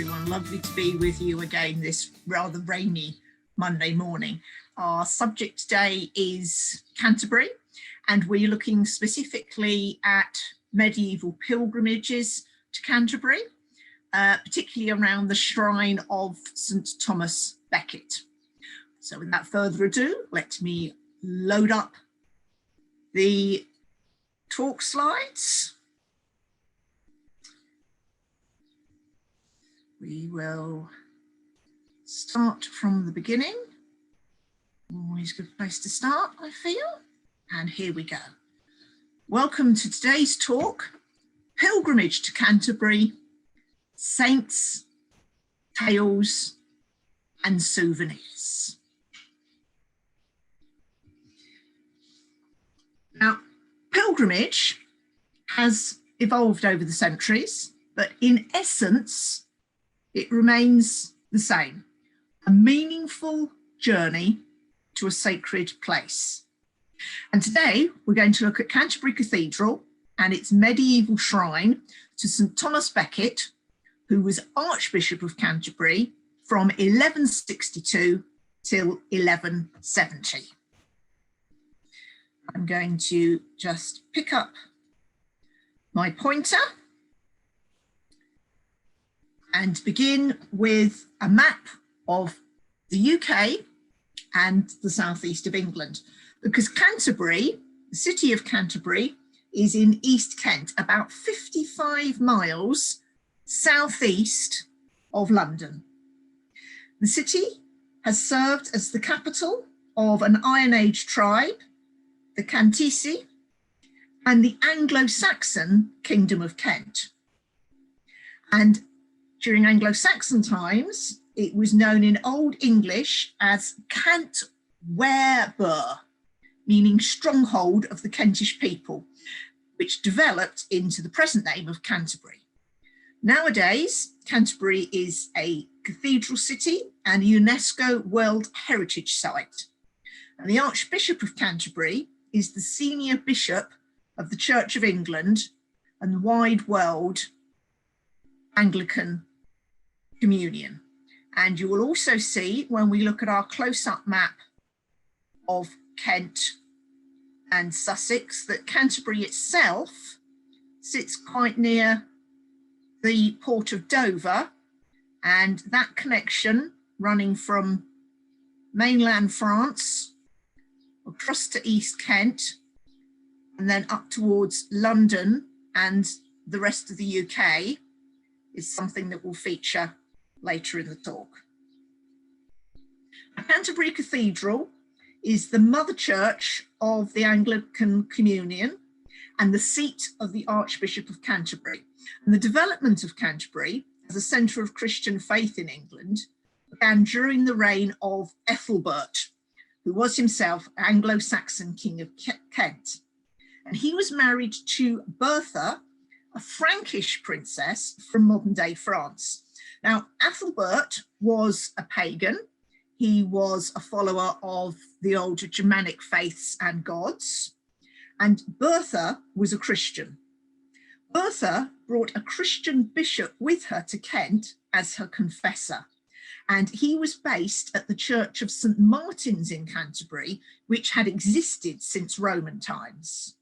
everyone. Lovely to be with you again this rather rainy Monday morning. Our subject today is Canterbury, and we're looking specifically at medieval pilgrimages to Canterbury, particularly around the shrine of Saint Thomas Becket. So without further ado, let me load up the talk slides. We will start from the beginning. Always a good place to start, I feel. And here we go. Welcome to today's talk, Pilgrimage to Canterbury, Saints, Tales and Souvenirs. Now, pilgrimage has evolved over the centuries, but in essence, it remains the same, a meaningful journey to a sacred place. And today we're going to look at Canterbury Cathedral and its medieval shrine to Saint Thomas Becket, who was Archbishop of Canterbury from 1162 till 1170. I'm going to just pick up my pointer and begin with a map of the UK and the southeast of England, because Canterbury, the city of Canterbury, is in East Kent, about 55 miles southeast of London. The city has served as the capital of an Iron Age tribe, the Cantisi, and the Anglo-Saxon Kingdom of Kent. And during Anglo-Saxon times, it was known in Old English as Cantwerber, meaning stronghold of the Kentish people, which developed into the present name of Canterbury. Nowadays, Canterbury is a cathedral city and a UNESCO World Heritage Site. And the Archbishop of Canterbury is the senior bishop of the Church of England and the wide world Anglican Communion. And you will also see, when we look at our close-up map of Kent and Sussex, that Canterbury itself sits quite near the port of Dover, and that connection running from mainland France across to East Kent and then up towards London and the rest of the UK is something that will feature later in the talk. Canterbury Cathedral is the mother church of the Anglican Communion and the seat of the Archbishop of Canterbury. And the development of Canterbury as a centre of Christian faith in England began during the reign of Ethelbert, who was himself Anglo-Saxon King of Kent. And he was married to Bertha, a Frankish princess from modern-day France. Now, Ethelbert was a pagan. He was a follower of the old Germanic faiths and gods, and Bertha was a Christian. Bertha brought a Christian bishop with her to Kent as her confessor, and he was based at the Church of St. Martin's in Canterbury, which had existed since Roman times.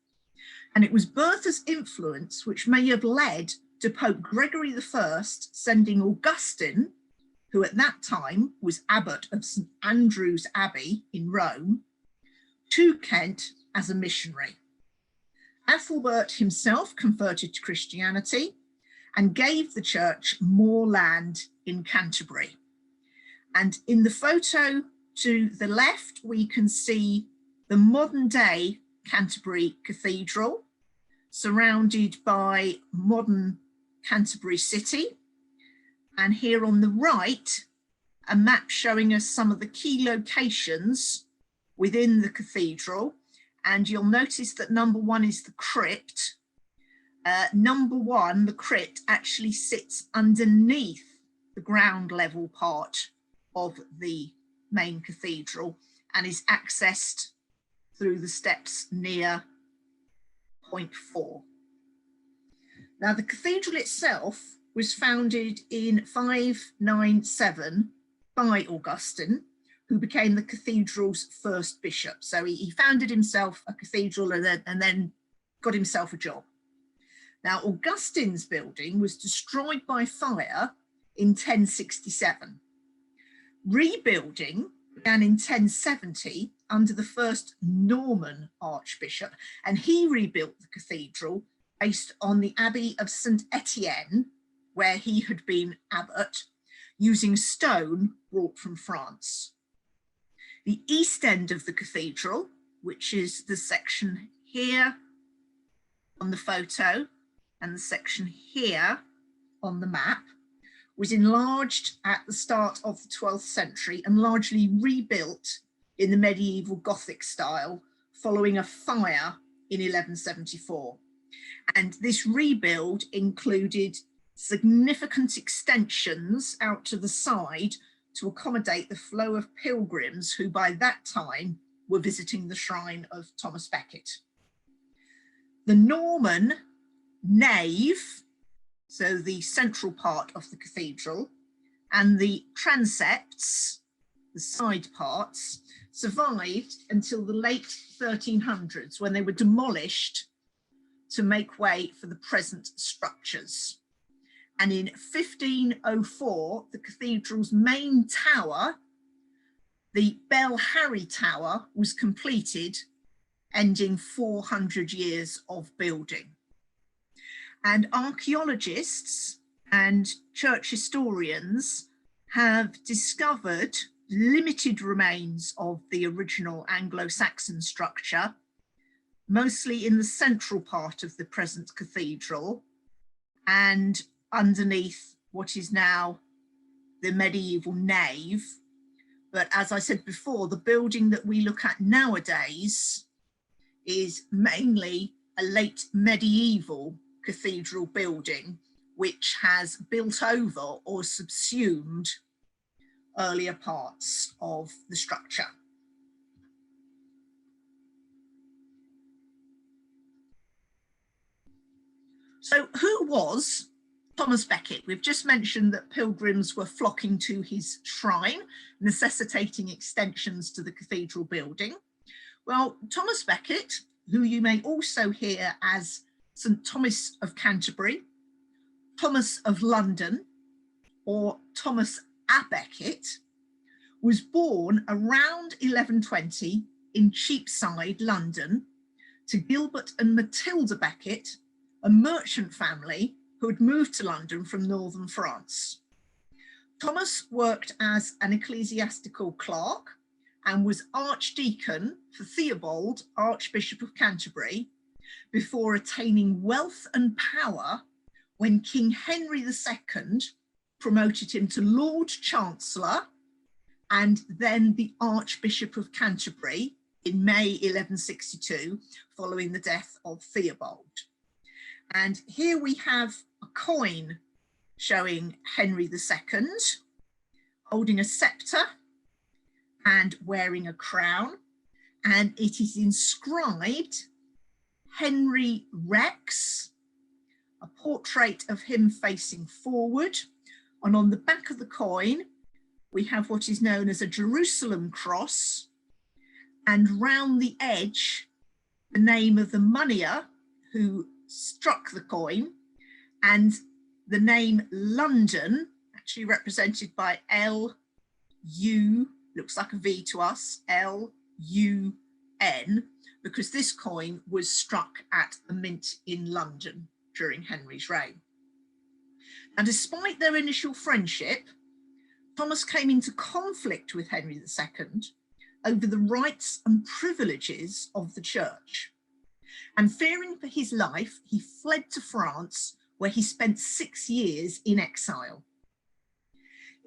And it was Bertha's influence which may have led to Pope Gregory I sending Augustine, who at that time was abbot of St. Andrew's Abbey in Rome, to Kent as a missionary. Ethelbert himself converted to Christianity and gave the church more land in Canterbury. And in the photo to the left, we can see the modern day Canterbury Cathedral, surrounded by modern Canterbury City. And here on the right, a map showing us some of the key locations within the cathedral. And you'll notice that number one is the crypt. Number one, the crypt, actually sits underneath the ground level part of the main cathedral and is accessed through the steps near point 4. Now, the cathedral itself was founded in 597 by Augustine, who became the cathedral's first bishop. So he founded himself a cathedral and then got himself a job. Now, Augustine's building was destroyed by fire in 1067. Rebuilding began in 1070 under the first Norman archbishop, and he rebuilt the cathedral based on the Abbey of St. Etienne, where he had been abbot, using stone brought from France. The east end of the cathedral, which is the section here on the photo and the section here on the map, was enlarged at the start of the 12th century and largely rebuilt in the medieval Gothic style following a fire in 1174. And this rebuild included significant extensions out to the side to accommodate the flow of pilgrims who by that time were visiting the shrine of Thomas Becket. The Norman nave, so the central part of the cathedral, and the transepts, the side parts, survived until the late 1300s, when they were demolished to make way for the present structures. And in 1504, the cathedral's main tower, the Bell Harry Tower, was completed, ending 400 years of building. And archaeologists and church historians have discovered limited remains of the original Anglo-Saxon structure, mostly in the central part of the present cathedral and underneath what is now the medieval nave. But as I said before, the building that we look at nowadays is mainly a late medieval cathedral building, which has built over or subsumed earlier parts of the structure. So who was Thomas Becket? We've just mentioned that pilgrims were flocking to his shrine, necessitating extensions to the cathedral building. Well, Thomas Becket, who you may also hear as Saint Thomas of Canterbury, Thomas of London, or Thomas à Becket, was born around 1120 in Cheapside, London, to Gilbert and Matilda Becket, a merchant family who had moved to London from northern France. Thomas worked as an ecclesiastical clerk and was Archdeacon for Theobald, Archbishop of Canterbury, before attaining wealth and power when King Henry II promoted him to Lord Chancellor and then the Archbishop of Canterbury in May 1162, following the death of Theobald. And here we have a coin showing Henry II holding a scepter and wearing a crown, and it is inscribed Henry Rex, a portrait of him facing forward, and on the back of the coin we have what is known as a Jerusalem cross, and round the edge the name of the moneyer who struck the coin, and the name London, actually represented by L-U, looks like a V to us, L-U-N, because this coin was struck at the Mint in London during Henry's reign. And despite their initial friendship, Thomas came into conflict with Henry II over the rights and privileges of the church. And fearing for his life, he fled to France, where he spent 6 years in exile.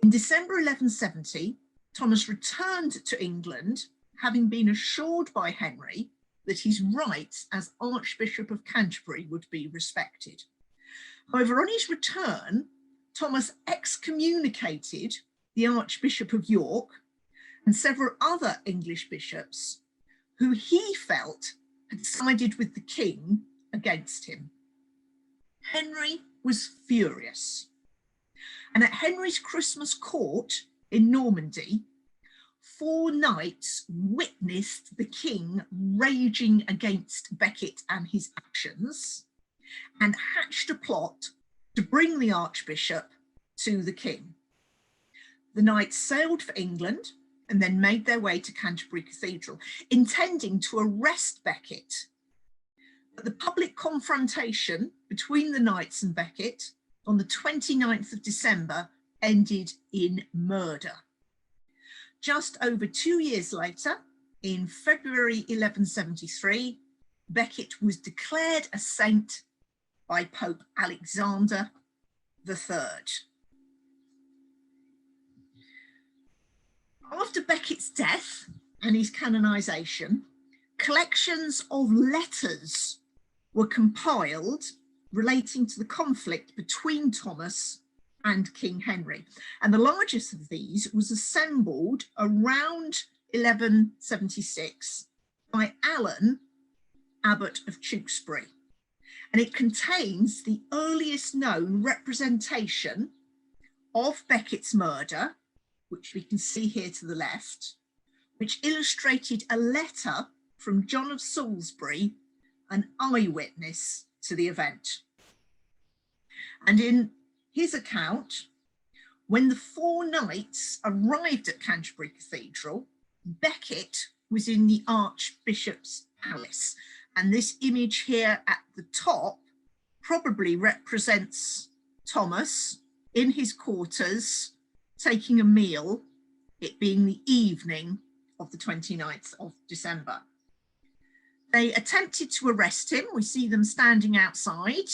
In December 1170, Thomas returned to England, having been assured by Henry that his rights as Archbishop of Canterbury would be respected. However, on his return, Thomas excommunicated the Archbishop of York and several other English bishops who he felt had sided with the king against him. Henry was furious And at Henry's Christmas court in Normandy, 4 knights witnessed the king raging against Becket and his actions and hatched a plot to bring the archbishop to the king. The knights sailed for England and then made their way to Canterbury Cathedral, intending to arrest Becket. But the public confrontation between the knights and Becket on the 29th of December ended in murder. Just over 2 years later, in February 1173, Becket was declared a saint by Pope Alexander III. After Becket's death and his canonization, collections of letters were compiled relating to the conflict between Thomas and King Henry. And the largest of these was assembled around 1176 by Alan, Abbot of Tewkesbury. And it contains the earliest known representation of Becket's murder, which we can see here to the left, which illustrated a letter from John of Salisbury, an eyewitness to the event. And in his account, when the 4 knights arrived at Canterbury Cathedral, Becket was in the Archbishop's palace. And this image here at the top probably represents Thomas in his quarters taking a meal, it being the evening of the 29th of December. They attempted to arrest him. We see them standing outside,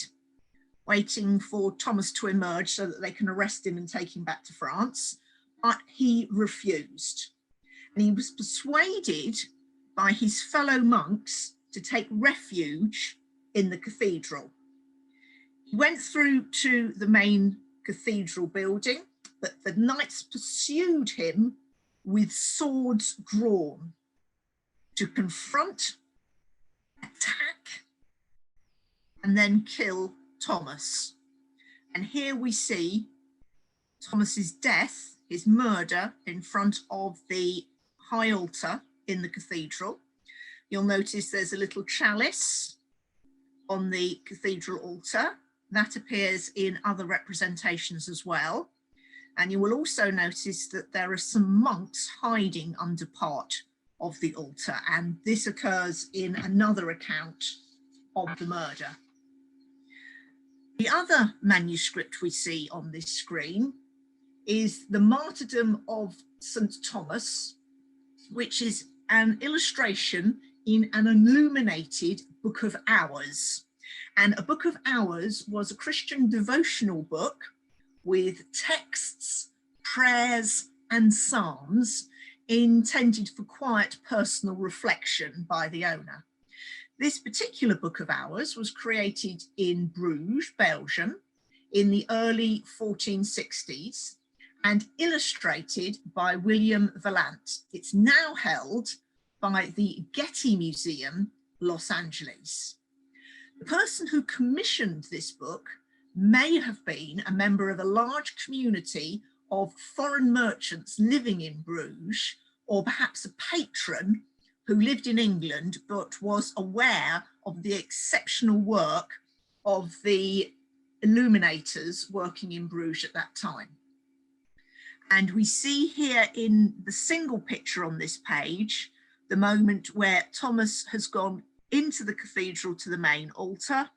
waiting for Thomas to emerge so that they can arrest him and take him back to France, but he refused. And he was persuaded by his fellow monks to take refuge in the cathedral. He went through to the main cathedral building, but the knights pursued him with swords drawn to confront, attack, and then kill Thomas. And here we see Thomas's death, his murder, in front of the high altar in the cathedral. You'll notice there's a little chalice on the cathedral altar. That appears in other representations as well. And you will also notice that there are some monks hiding under part of the altar. And this occurs in another account of the murder. The other manuscript we see on this screen is the Martyrdom of Saint Thomas, which is an illustration in an illuminated Book of Hours. And a Book of Hours was a Christian devotional book with texts, prayers, and psalms intended for quiet personal reflection by the owner. This particular Book of Hours was created in Bruges, Belgium, in the early 1460s and illustrated by William Vaillant. It's now held by the Getty Museum, Los Angeles. The person who commissioned this book may have been a member of a large community of foreign merchants living in Bruges, or perhaps a patron who lived in England but was aware of the exceptional work of the illuminators working in Bruges at that time. And we see here in the single picture on this page, the moment where Thomas has gone into the cathedral to the main altar,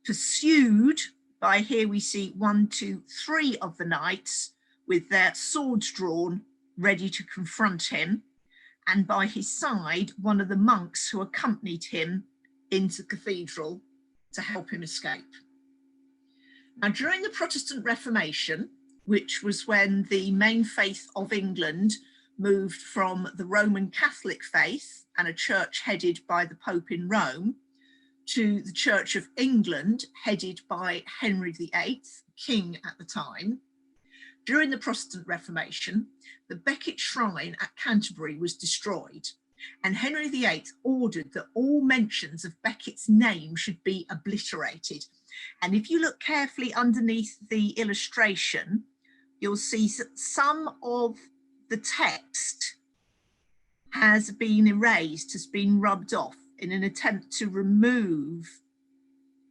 pursued by, here we see 1, 2, 3 of the knights with their swords drawn, ready to confront him, and by his side, one of the monks who accompanied him into the cathedral to help him escape. Now, during the Protestant Reformation, which was when the main faith of England moved from the Roman Catholic faith and a church headed by the Pope in Rome to the Church of England headed by Henry VIII, king at the time. During the Protestant Reformation, the Becket shrine at Canterbury was destroyed, and Henry VIII ordered that all mentions of Becket's name should be obliterated. And if you look carefully underneath the illustration, you'll see some of the text has been erased, has been rubbed off in an attempt to remove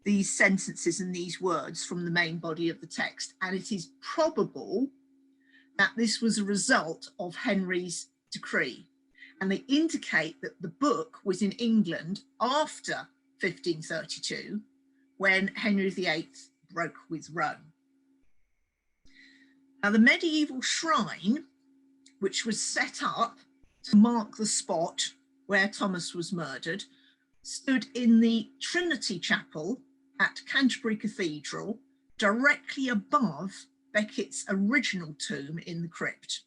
these sentences and these words from the main body of the text. And it is probable that this was a result of Henry's decree. And they indicate that the book was in England after 1532, when Henry VIII broke with Rome. Now, the medieval shrine, which was set up to mark the spot where Thomas was murdered, stood in the Trinity Chapel at Canterbury Cathedral, directly above Becket's original tomb in the crypt.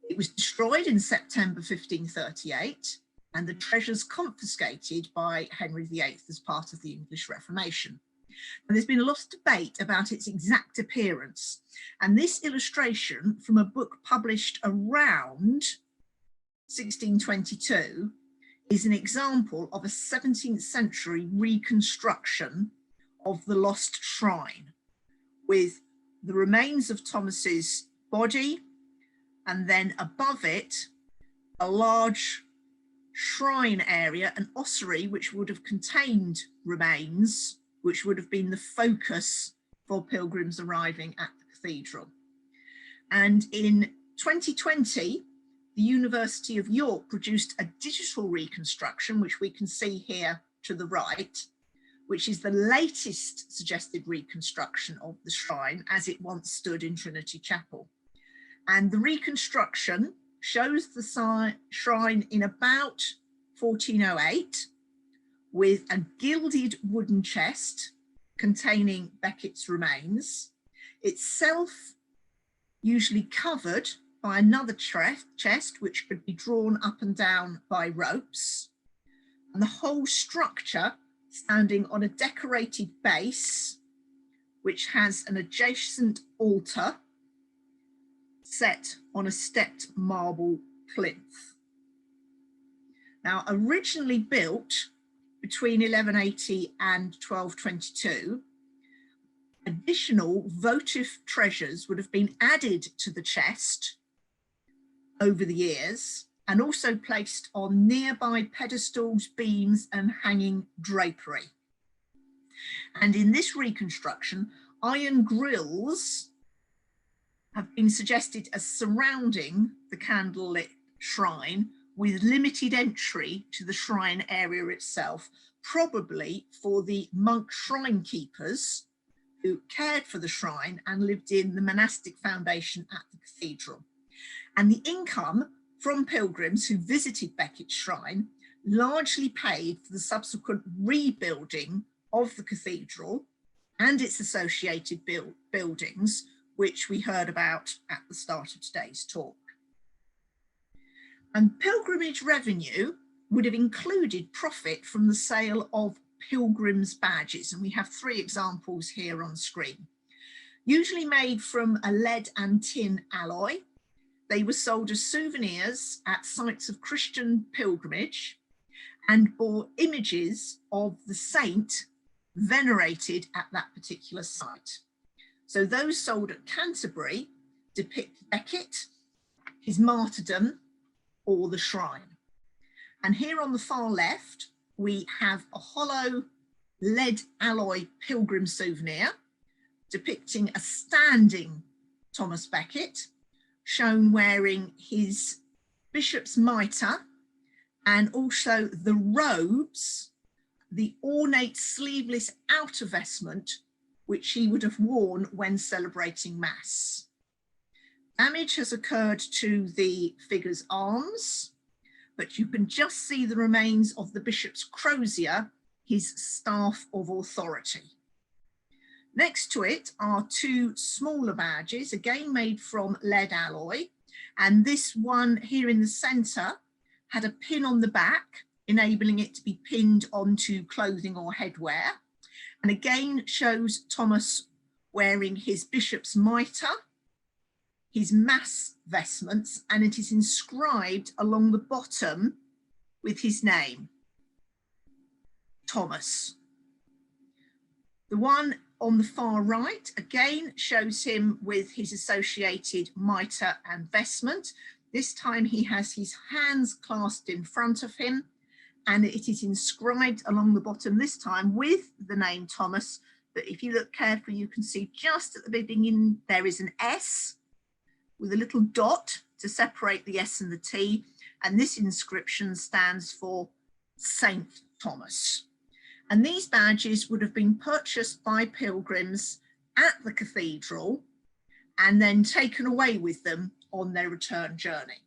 It was destroyed in September 1538, and the treasures confiscated by Henry VIII as part of the English Reformation. And there's been a lot of debate about its exact appearance. And this illustration from a book published around 1622 is an example of a 17th century reconstruction of the lost shrine, with the remains of Thomas's body, and then above it, a large shrine area, an ossuary, which would have contained remains, which would have been the focus for pilgrims arriving at the cathedral. And in 2020, the University of York produced a digital reconstruction, which we can see here to the right, which is the latest suggested reconstruction of the shrine as it once stood in Trinity Chapel. And the reconstruction shows the shrine in about 1408 with a gilded wooden chest containing Becket's remains, itself usually covered by another chest which could be drawn up and down by ropes, and the whole structure standing on a decorated base which has an adjacent altar set on a stepped marble plinth. Now, originally built between 1180 and 1222, additional votive treasures would have been added to the chest over the years, and also placed on nearby pedestals, beams, and hanging drapery. And in this reconstruction, iron grills have been suggested as surrounding the candlelit shrine, with limited entry to the shrine area itself, probably for the monk shrine keepers who cared for the shrine and lived in the monastic foundation at the cathedral. And the income from pilgrims who visited Becket's shrine largely paid for the subsequent rebuilding of the cathedral and its associated buildings, which we heard about at the start of today's talk. And pilgrimage revenue would have included profit from the sale of pilgrims' badges, and we have 3 examples here on screen. Usually made from a lead and tin alloy, they were sold as souvenirs at sites of Christian pilgrimage and bore images of the saint venerated at that particular site. So those sold at Canterbury depict Becket, his martyrdom, or the shrine. And here on the far left, we have a hollow lead alloy pilgrim souvenir depicting a standing Thomas Becket, shown wearing his bishop's mitre and also the robes, the ornate sleeveless outer vestment, which he would have worn when celebrating Mass. Damage has occurred to the figure's arms, but you can just see the remains of the bishop's crozier, his staff of authority. Next to it are 2 smaller badges, again made from lead alloy, and this one here in the centre had a pin on the back, enabling it to be pinned onto clothing or headwear, and again shows Thomas wearing his bishop's mitre, his mass vestments, and it is inscribed along the bottom with his name, Thomas. The one on the far right, again, shows him with his associated mitre and vestment. This time he has his hands clasped in front of him, and it is inscribed along the bottom, this time with the name Thomas, but if you look carefully, you can see just at the beginning, there is an S with a little dot to separate the S and the T, and this inscription stands for Saint Thomas. And these badges would have been purchased by pilgrims at the cathedral and then taken away with them on their return journey.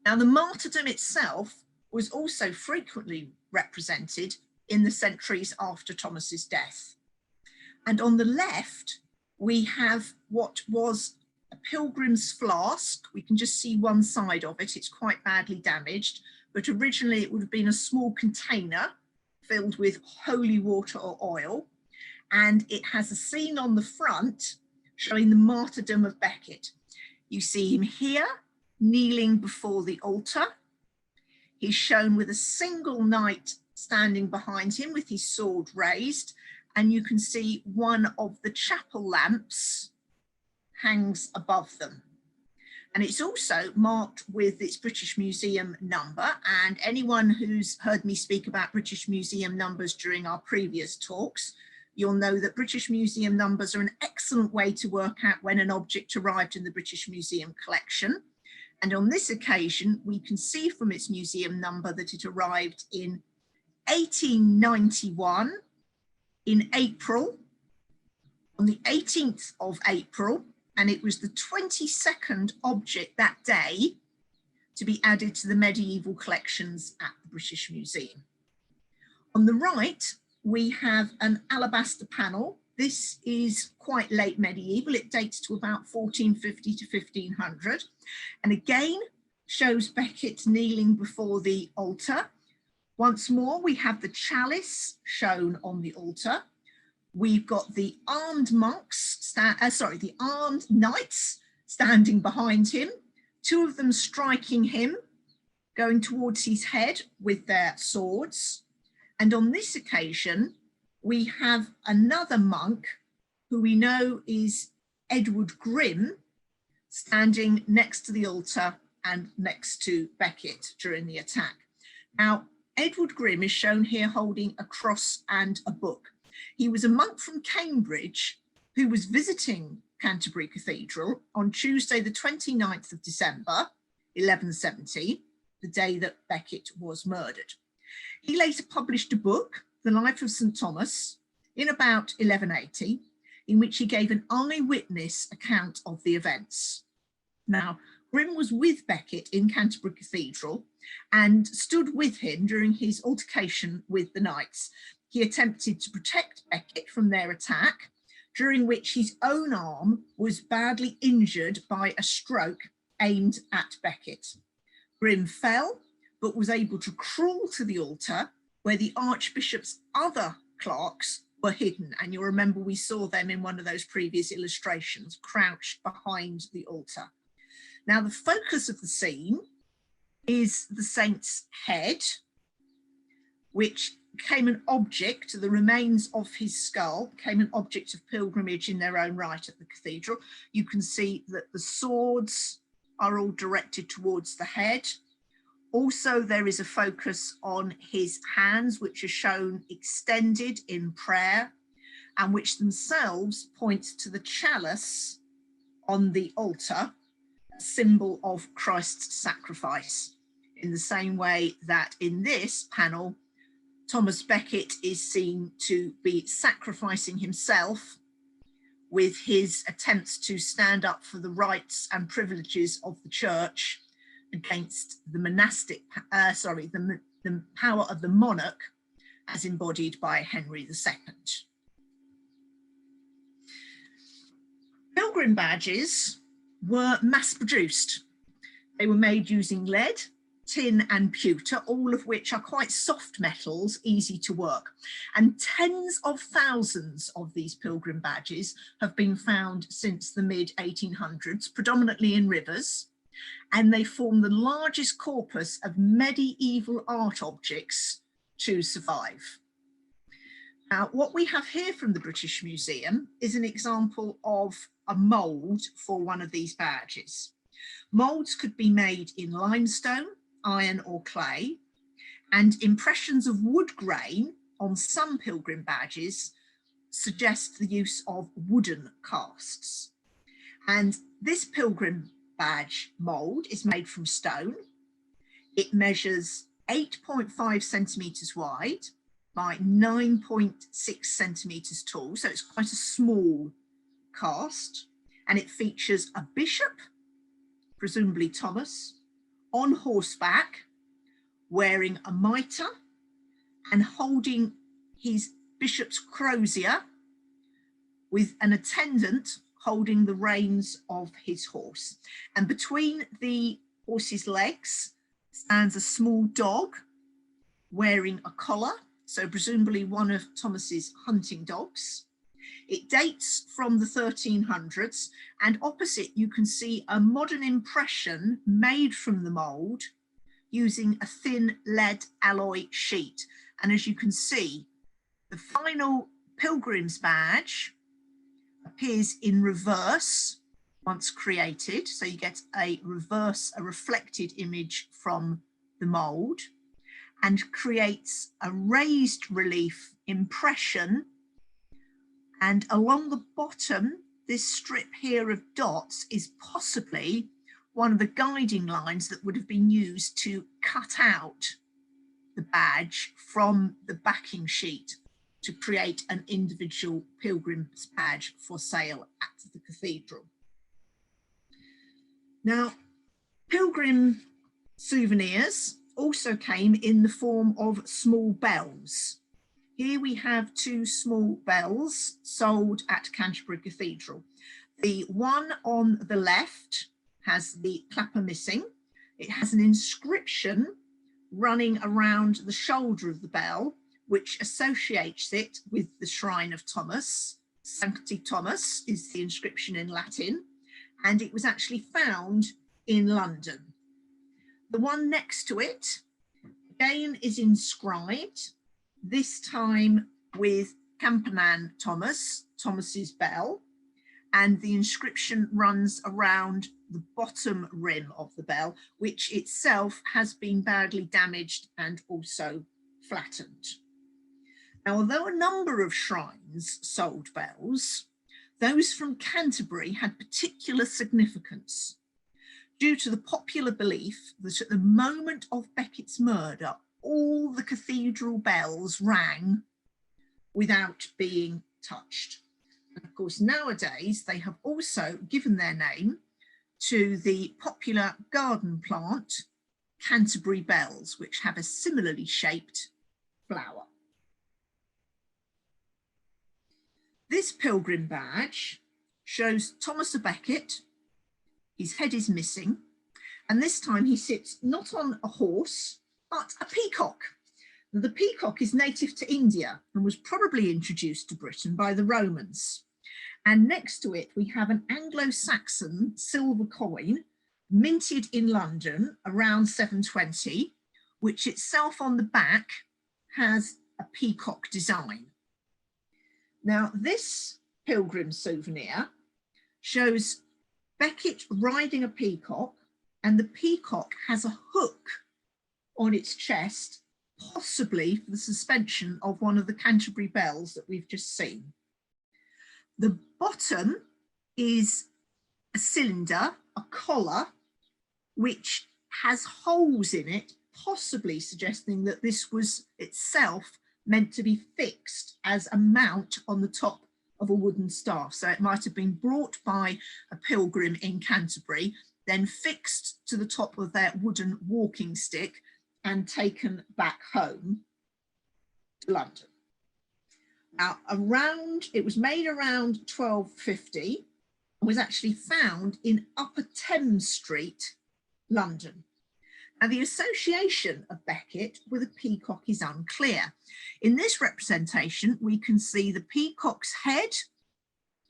Now, the martyrdom itself was also frequently represented in the centuries after Thomas's death. And on the left, we have what was a pilgrim's flask. We can just see one side of it. It's quite badly damaged, but originally it would have been a small container filled with holy water or oil. And it has a scene on the front showing the martyrdom of Becket. You see him here kneeling before the altar. He's shown with a single knight standing behind him with his sword raised, and you can see one of the chapel lamps hangs above them. And it's also marked with its British Museum number, and anyone who's heard me speak about British Museum numbers during our previous talks, you'll know that British Museum numbers are an excellent way to work out when an object arrived in the British Museum collection. And on this occasion, we can see from its museum number that it arrived in 1891 in April, on the 18th of April, and it was the 22nd object that day to be added to the medieval collections at the British Museum. On the right, we have an alabaster panel. This is quite late medieval. It dates to about 1450 to 1500. And again, shows Becket kneeling before the altar. Once more, we have the chalice shown on the altar. We've got the armed monks, the armed knights standing behind him, two of them striking him, going towards his head with their swords. And on this occasion, we have another monk who we know is Edward Grimm, standing next to the altar and next to Becket during the attack. Now, Edward Grimm is shown here holding a cross and a book. He was a monk from Cambridge who was visiting Canterbury Cathedral on Tuesday, the 29th of December, 1170, the day that Becket was murdered. He later published a book, The Life of St. Thomas, in about 1180, in which he gave an eyewitness account of the events. Now, Grimm was with Becket in Canterbury Cathedral and stood with him during his altercation with the knights. He attempted to protect Becket from their attack, during which his own arm was badly injured by a stroke aimed at Becket. Grimm fell, but was able to crawl to the altar where the Archbishop's other clerks were hidden. And you'll remember we saw them in one of those previous illustrations, crouched behind the altar. Now, the focus of the scene is the saint's head, which became an object, the remains of his skull became an object of pilgrimage in their own right at the cathedral. You can see that the swords are all directed towards the head. Also, there is a focus on his hands, which are shown extended in prayer and which themselves point to the chalice on the altar, a symbol of Christ's sacrifice, in the same way that in this panel, Thomas Becket is seen to be sacrificing himself with his attempts to stand up for the rights and privileges of the church against the the power of the monarch as embodied by Henry II. Pilgrim badges were mass produced. They were made using lead, tin and pewter, all of which are quite soft metals, easy to work. And tens of thousands of these pilgrim badges have been found since the mid-1800s, predominantly in rivers, and they form the largest corpus of medieval art objects to survive. Now, what we have here from the British Museum is an example of a mould for one of these badges. Moulds could be made in limestone, iron or clay, and impressions of wood grain on some pilgrim badges suggest the use of wooden casts. And this pilgrim badge mould is made from stone. It measures 8.5 centimetres wide by 9.6 centimetres tall, so it's quite a small cast, and it features a bishop, presumably Thomas, on horseback, wearing a mitre and holding his bishop's crozier, with an attendant holding the reins of his horse. And between the horse's legs stands a small dog wearing a collar, so presumably one of Thomas's hunting dogs. It dates from the 1300s, and opposite you can see a modern impression made from the mould using a thin lead alloy sheet. And as you can see, the final pilgrim's badge appears in reverse once created, so you get a reflected image from the mould, and creates a raised relief impression. And along the bottom, this strip here of dots is possibly one of the guiding lines that would have been used to cut out the badge from the backing sheet to create an individual pilgrim's badge for sale at the cathedral. Now, pilgrim souvenirs also came in the form of small bells. Here we have two small bells sold at Canterbury Cathedral. The one on the left has the clapper missing. It has an inscription running around the shoulder of the bell, which associates it with the shrine of Thomas. Sancti Thomas is the inscription in Latin, and it was actually found in London. The one next to it, again, is inscribed, this time with Camden Thomas's bell, and the inscription runs around the bottom rim of the bell, which itself has been badly damaged and also flattened. Now, although a number of shrines sold bells, those from Canterbury had particular significance due to the popular belief that at the moment of Becket's murder, all the cathedral bells rang without being touched. And of course, nowadays, they have also given their name to the popular garden plant, Canterbury bells, which have a similarly shaped flower. This pilgrim badge shows Thomas Becket. His head is missing, and this time he sits not on a horse, but a peacock. The peacock is native to India and was probably introduced to Britain by the Romans. And next to it, we have an Anglo-Saxon silver coin minted in London around 720, which itself on the back has a peacock design. Now, this pilgrim souvenir shows Becket riding a peacock, and the peacock has a hook on its chest, possibly for the suspension of one of the Canterbury bells that we've just seen. The bottom is a cylinder, a collar, which has holes in it, possibly suggesting that this was itself meant to be fixed as a mount on the top of a wooden staff. So it might have been brought by a pilgrim in Canterbury, then fixed to the top of their wooden walking stick and taken back home to London. Now, it was made around 1250 and was actually found in Upper Thames Street, London. Now, the association of Becket with a peacock is unclear. In this representation, we can see the peacock's head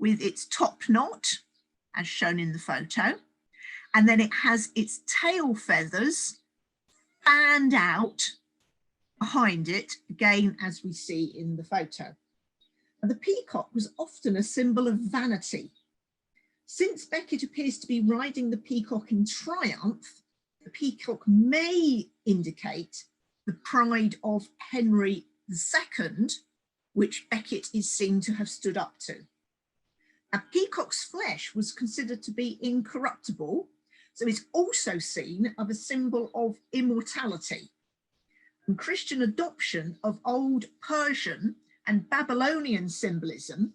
with its top knot, as shown in the photo, and then it has its tail feathers fanned out behind it, again, as we see in the photo. The peacock was often a symbol of vanity. Since Becket appears to be riding the peacock in triumph, the peacock may indicate the pride of Henry II, which Becket is seen to have stood up to. A peacock's flesh was considered to be incorruptible, so it's also seen as a symbol of immortality. And Christian adoption of old Persian and Babylonian symbolism,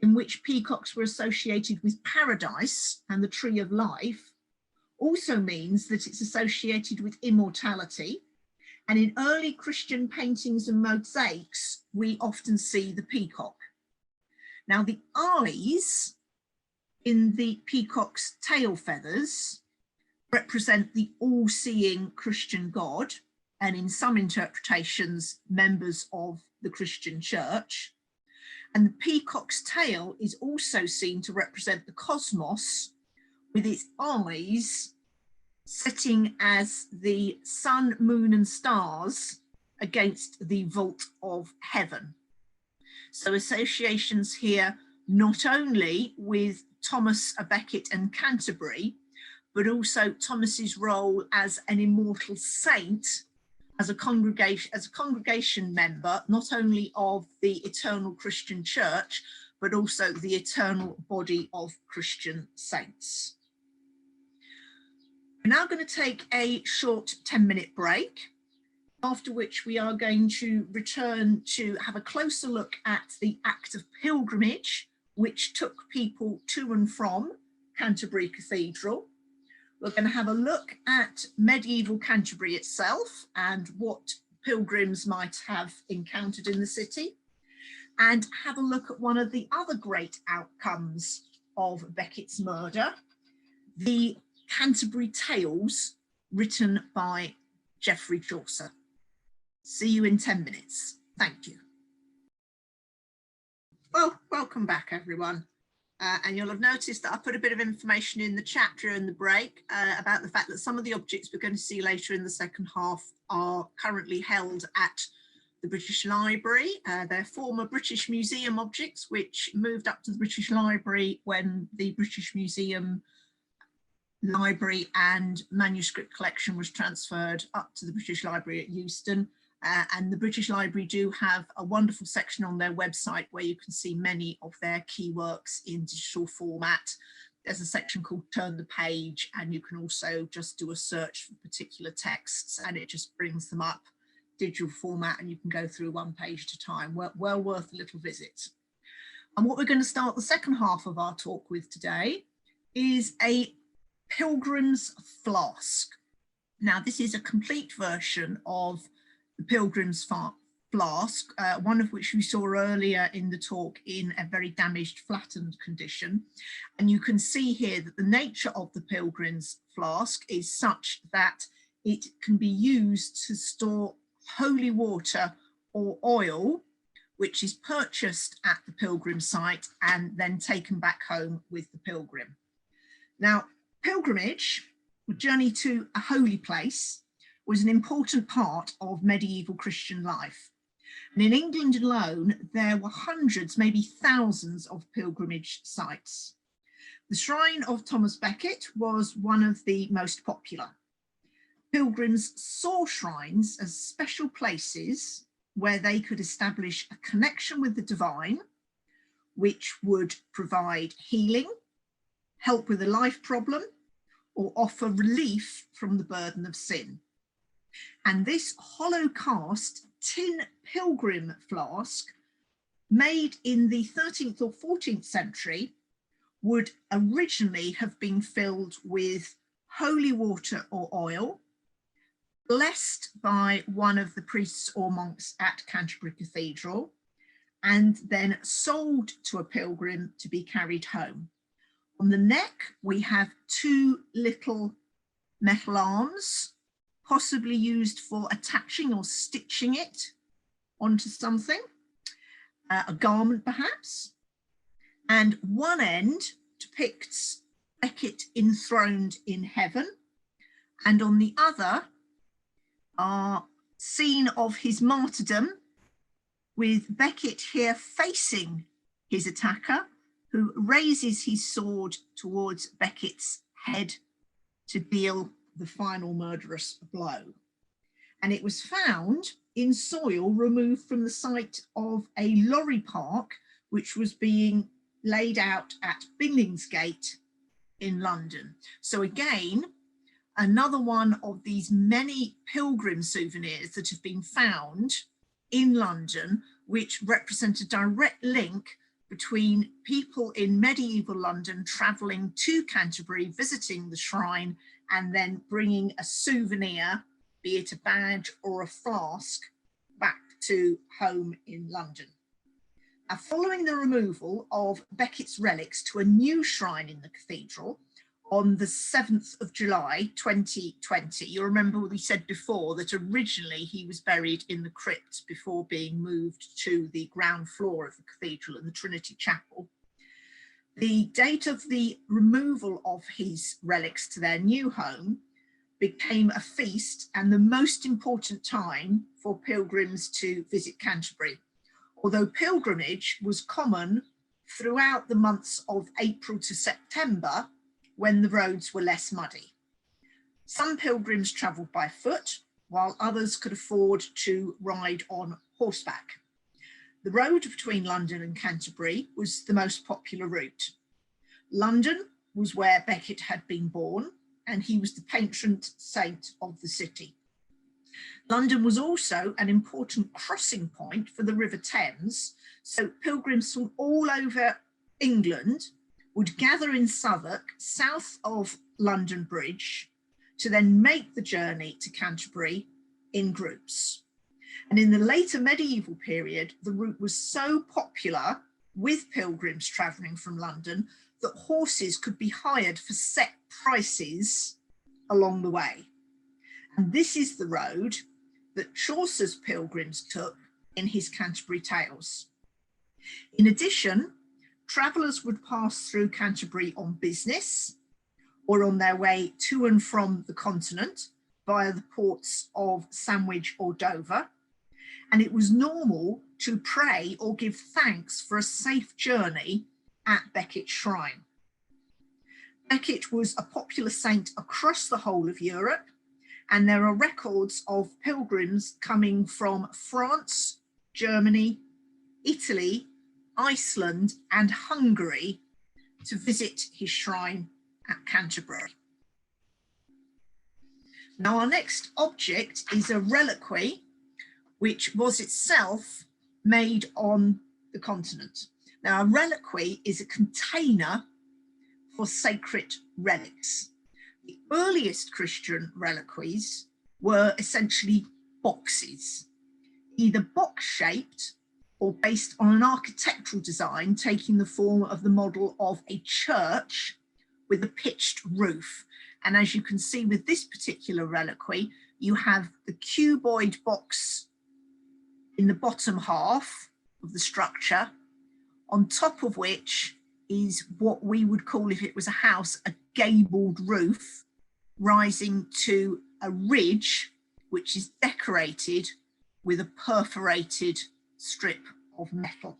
in which peacocks were associated with paradise and the tree of life, also means that it's associated with immortality. And in early Christian paintings and mosaics, we often see the peacock. Now, the eyes in the peacock's tail feathers represent the all-seeing Christian God, and in some interpretations, members of the Christian church. And the peacock's tail is also seen to represent the cosmos, with its eyes setting as the sun, moon, and stars against the vault of heaven. So associations here not only with Thomas Becket and Canterbury, but also Thomas's role as an immortal saint, as a congregation member, not only of the eternal Christian church, but also the eternal body of Christian saints. We're now going to take a short 10-minute break, after which we are going to return to have a closer look at the act of pilgrimage, which took people to and from Canterbury Cathedral. We're going to have a look at medieval Canterbury itself and what pilgrims might have encountered in the city, and have a look at one of the other great outcomes of Becket's murder, the Canterbury Tales, written by Geoffrey Chaucer. See you in 10 minutes. Thank you. Well, welcome back, everyone. And you'll have noticed that I put a bit of information in the chat during the break about the fact that some of the objects we're going to see later in the second half are currently held at the British Library. They're former British Museum objects, which moved up to the British Library when the British Museum Library and Manuscript collection was transferred up to the British Library at Euston. And the British Library do have a wonderful section on their website where you can see many of their key works in digital format. There's a section called Turn the Page, and you can also just do a search for particular texts and it just brings them up digital format, and you can go through one page at a time. Well worth a little visit. And what we're going to start the second half of our talk with today is a Pilgrim's Flask. Now, this is a complete version of the Pilgrim's Flask, one of which we saw earlier in the talk in a very damaged, flattened condition. And you can see here that the nature of the Pilgrim's Flask is such that it can be used to store holy water or oil, which is purchased at the pilgrim site and then taken back home with the pilgrim. Now, pilgrimage, a journey to a holy place, was an important part of medieval Christian life. And in England alone, there were hundreds, maybe thousands of pilgrimage sites. The shrine of Thomas Becket was one of the most popular. Pilgrims saw shrines as special places where they could establish a connection with the divine, which would provide healing, help with a life problem, or offer relief from the burden of sin. And this hollow cast tin pilgrim flask, made in the 13th or 14th century, would originally have been filled with holy water or oil, blessed by one of the priests or monks at Canterbury Cathedral, and then sold to a pilgrim to be carried home. On the neck, we have two little metal arms, possibly used for attaching or stitching it onto something, a garment perhaps. And one end depicts Becket enthroned in heaven, and on the other are scene of his martyrdom with Becket here facing his attacker, who raises his sword towards Becket's head to deal the final murderous blow. And it was found in soil removed from the site of a lorry park, which was being laid out at Billingsgate in London. So again, another one of these many pilgrim souvenirs that have been found in London, which represent a direct link between people in medieval London travelling to Canterbury, visiting the shrine, and then bringing a souvenir, be it a badge or a flask, back to home in London. Now, following the removal of Becket's relics to a new shrine in the cathedral on the 7th of July 2020, you remember we said before that originally he was buried in the crypt before being moved to the ground floor of the cathedral and the Trinity Chapel. The date of the removal of his relics to their new home became a feast and the most important time for pilgrims to visit Canterbury, although pilgrimage was common throughout the months of April to September when the roads were less muddy. Some pilgrims travelled by foot, while others could afford to ride on horseback. The road between London and Canterbury was the most popular route. London was where Becket had been born, and he was the patron saint of the city. London was also an important crossing point for the River Thames, so pilgrims from all over England would gather in Southwark, south of London Bridge, to then make the journey to Canterbury in groups. And in the later medieval period, the route was so popular with pilgrims travelling from London that horses could be hired for set prices along the way. And this is the road that Chaucer's pilgrims took in his Canterbury Tales. In addition, travellers would pass through Canterbury on business or on their way to and from the continent via the ports of Sandwich or Dover. And it was normal to pray or give thanks for a safe journey at Becket's shrine. Becket was a popular saint across the whole of Europe, and there are records of pilgrims coming from France, Germany, Italy, Iceland, and Hungary to visit his shrine at Canterbury. Now, our next object is a reliquary, which was itself made on the continent. Now, a reliquary is a container for sacred relics. The earliest Christian reliquaries were essentially boxes, either box-shaped or based on an architectural design taking the form of the model of a church with a pitched roof. And as you can see with this particular reliquary, you have the cuboid box in the bottom half of the structure, on top of which is what we would call, if it was a house, a gabled roof rising to a ridge, which is decorated with a perforated strip of metal.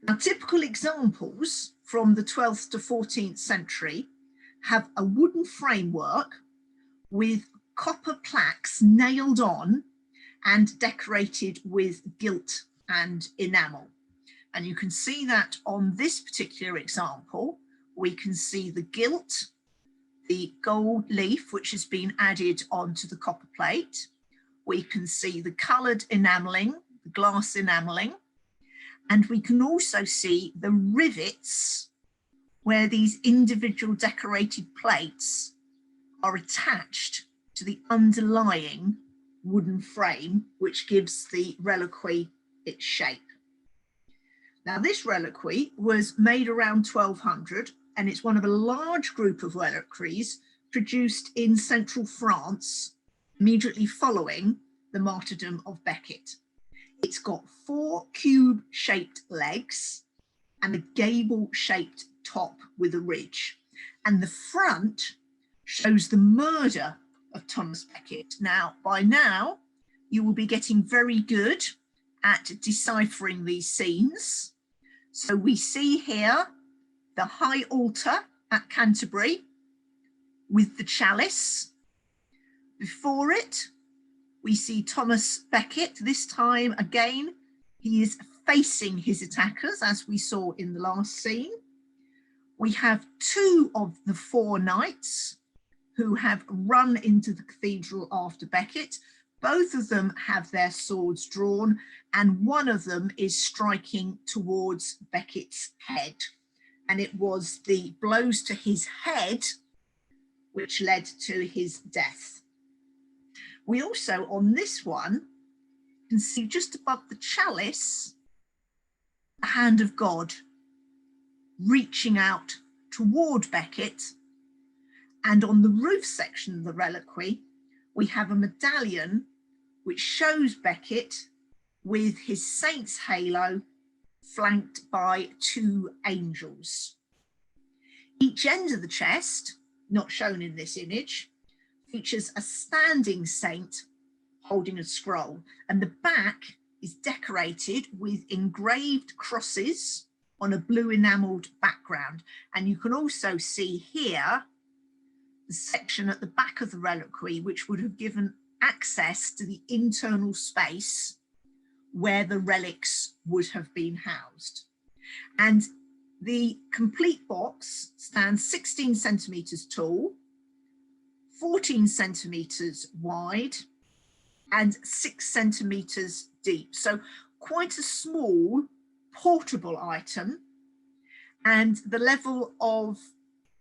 Now, typical examples from the 12th to 14th century have a wooden framework with copper plaques nailed on and decorated with gilt and enamel. And you can see that on this particular example, we can see the gilt, the gold leaf, which has been added onto the copper plate. We can see the coloured enamelling, the glass enamelling, and we can also see the rivets where these individual decorated plates are attached to the underlying wooden frame, which gives the reliquary its shape. Now, this reliquary was made around 1200, and it's one of a large group of reliquaries produced in central France immediately following the martyrdom of Becket. It's got 4 cube-shaped legs and a gable-shaped top with a ridge. And the front shows the murder of Thomas Becket. Now, by now, you will be getting very good at deciphering these scenes. So we see here the high altar at Canterbury with the chalice. Before it, we see Thomas Becket. This time again, he is facing his attackers, as we saw in the last scene. We have two of the four knights who have run into the cathedral after Becket. Both of them have their swords drawn, and one of them is striking towards Becket's head. And it was the blows to his head which led to his death. We also, on this one, can see just above the chalice, the hand of God reaching out toward Becket. And on the roof section of the reliquary, we have a medallion which shows Becket with his saint's halo flanked by two angels. Each end of the chest, not shown in this image, features a standing saint holding a scroll, and the back is decorated with engraved crosses on a blue enameled background. And you can also see here the section at the back of the reliquary which would have given access to the internal space where the relics would have been housed. And the complete box stands 16 centimetres tall, 14 centimetres wide, and 6 centimetres deep. So quite a small portable item, and the level of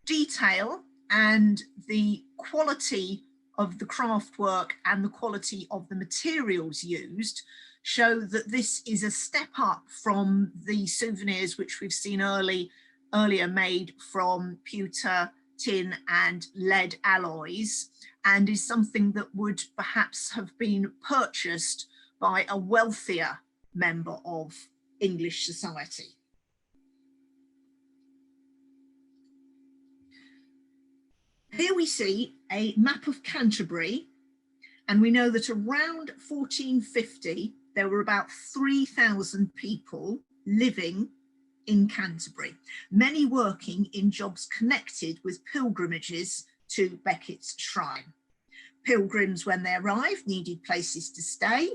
detail and the quality of the craft work and the quality of the materials used show that this is a step up from the souvenirs which we've seen earlier made from pewter, tin and lead alloys, and is something that would perhaps have been purchased by a wealthier member of English society. Here we see a map of Canterbury, and we know that around 1450 there were about 3,000 people living in Canterbury, many working in jobs connected with pilgrimages to Becket's shrine. Pilgrims, when they arrived, needed places to stay,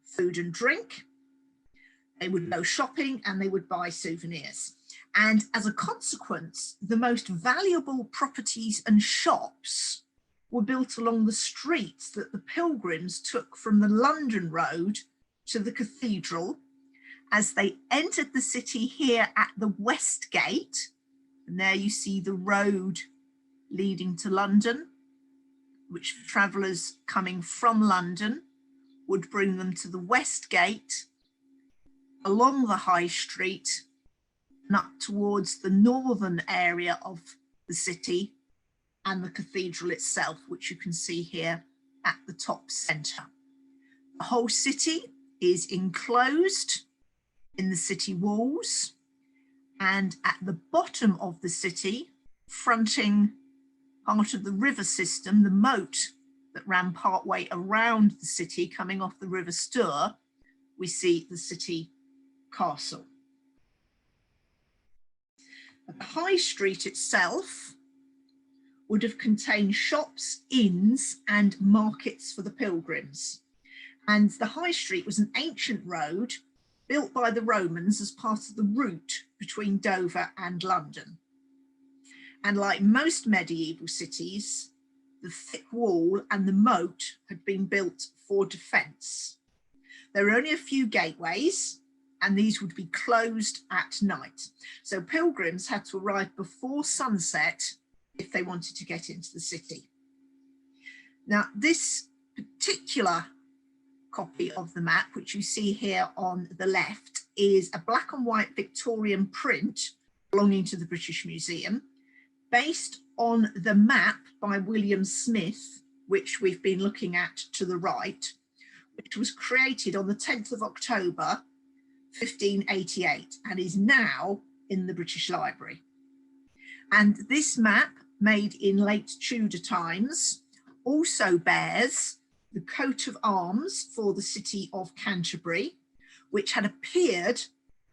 food and drink. They would go shopping and they would buy souvenirs. And as a consequence, the most valuable properties and shops were built along the streets that the pilgrims took from the London road to the cathedral. As they entered the city here at the West Gate, and there you see the road leading to London, which travellers coming from London would bring them to the West Gate, along the High Street, and up towards the northern area of the city and the cathedral itself, which you can see here at the top centre. The whole city is enclosed in the city walls, and at the bottom of the city, fronting part of the river system, the moat that ran partway around the city coming off the River Stour, we see the city castle. The High Street itself would have contained shops, inns and markets for the pilgrims. And the High Street was an ancient road built by the Romans as part of the route between Dover and London. And like most medieval cities, the thick wall and the moat had been built for defence. There were only a few gateways, and these would be closed at night. So pilgrims had to arrive before sunset if they wanted to get into the city. Now, this particular copy of the map, which you see here on the left, is a black and white Victorian print belonging to the British Museum, based on the map by William Smith, which we've been looking at to the right, which was created on the 10th of October, 1588, and is now in the British Library. And this map, made in late Tudor times, also bears the coat of arms for the city of Canterbury, which had appeared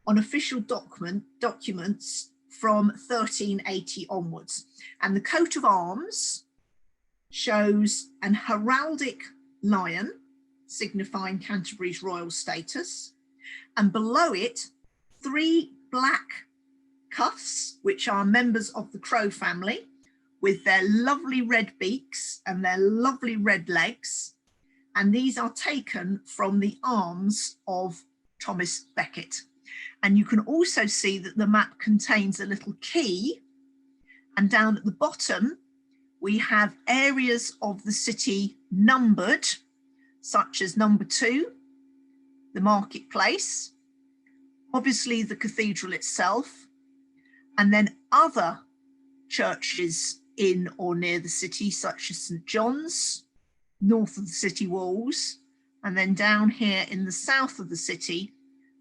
on official documents from 1380 onwards. And the coat of arms shows an heraldic lion signifying Canterbury's royal status, and below it 3 black cuffs, which are members of the crow family, with their lovely red beaks and their lovely red legs. And these are taken from the arms of Thomas Becket. And you can also see that the map contains a little key, and down at the bottom we have areas of the city numbered, such as number 2, the marketplace, obviously the cathedral itself, and then other churches in or near the city, such as St John's, north of the city walls, and then down here in the south of the city,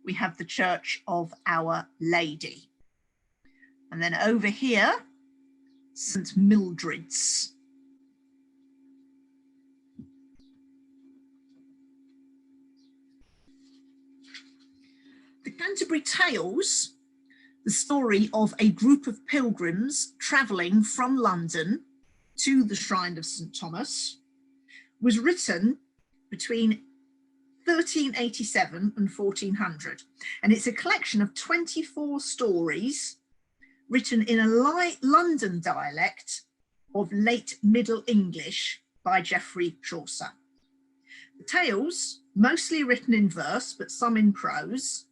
we have the Church of Our Lady. And then over here, St Mildred's. The Canterbury Tales, the story of a group of pilgrims travelling from London to the Shrine of St Thomas, was written between 1387 and 1400, and it's a collection of 24 stories written in a light London dialect of late Middle English by Geoffrey Chaucer. The tales, mostly written in verse but some in prose,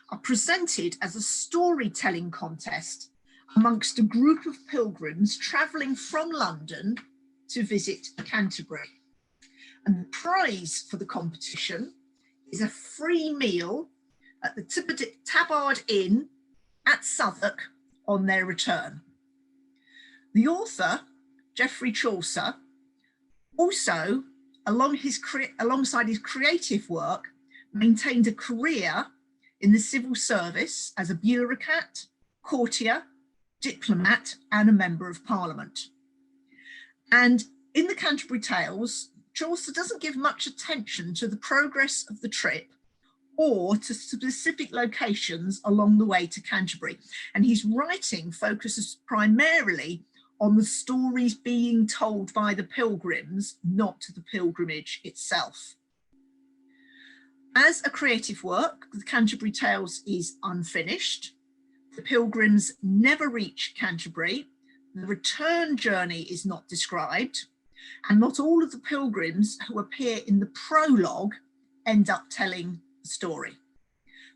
are presented as a storytelling contest amongst a group of pilgrims travelling from London to visit Canterbury. And the prize for the competition is a free meal at the Tabard Inn at Southwark on their return. The author, Geoffrey Chaucer, also, alongside his creative work, maintained a career in the civil service as a bureaucrat, courtier, diplomat, and a member of Parliament. And in the Canterbury Tales, Chaucer doesn't give much attention to the progress of the trip or to specific locations along the way to Canterbury. And his writing focuses primarily on the stories being told by the pilgrims, not the pilgrimage itself. As a creative work, the Canterbury Tales is unfinished. The pilgrims never reach Canterbury. The return journey is not described, and not all of the pilgrims who appear in the prologue end up telling the story.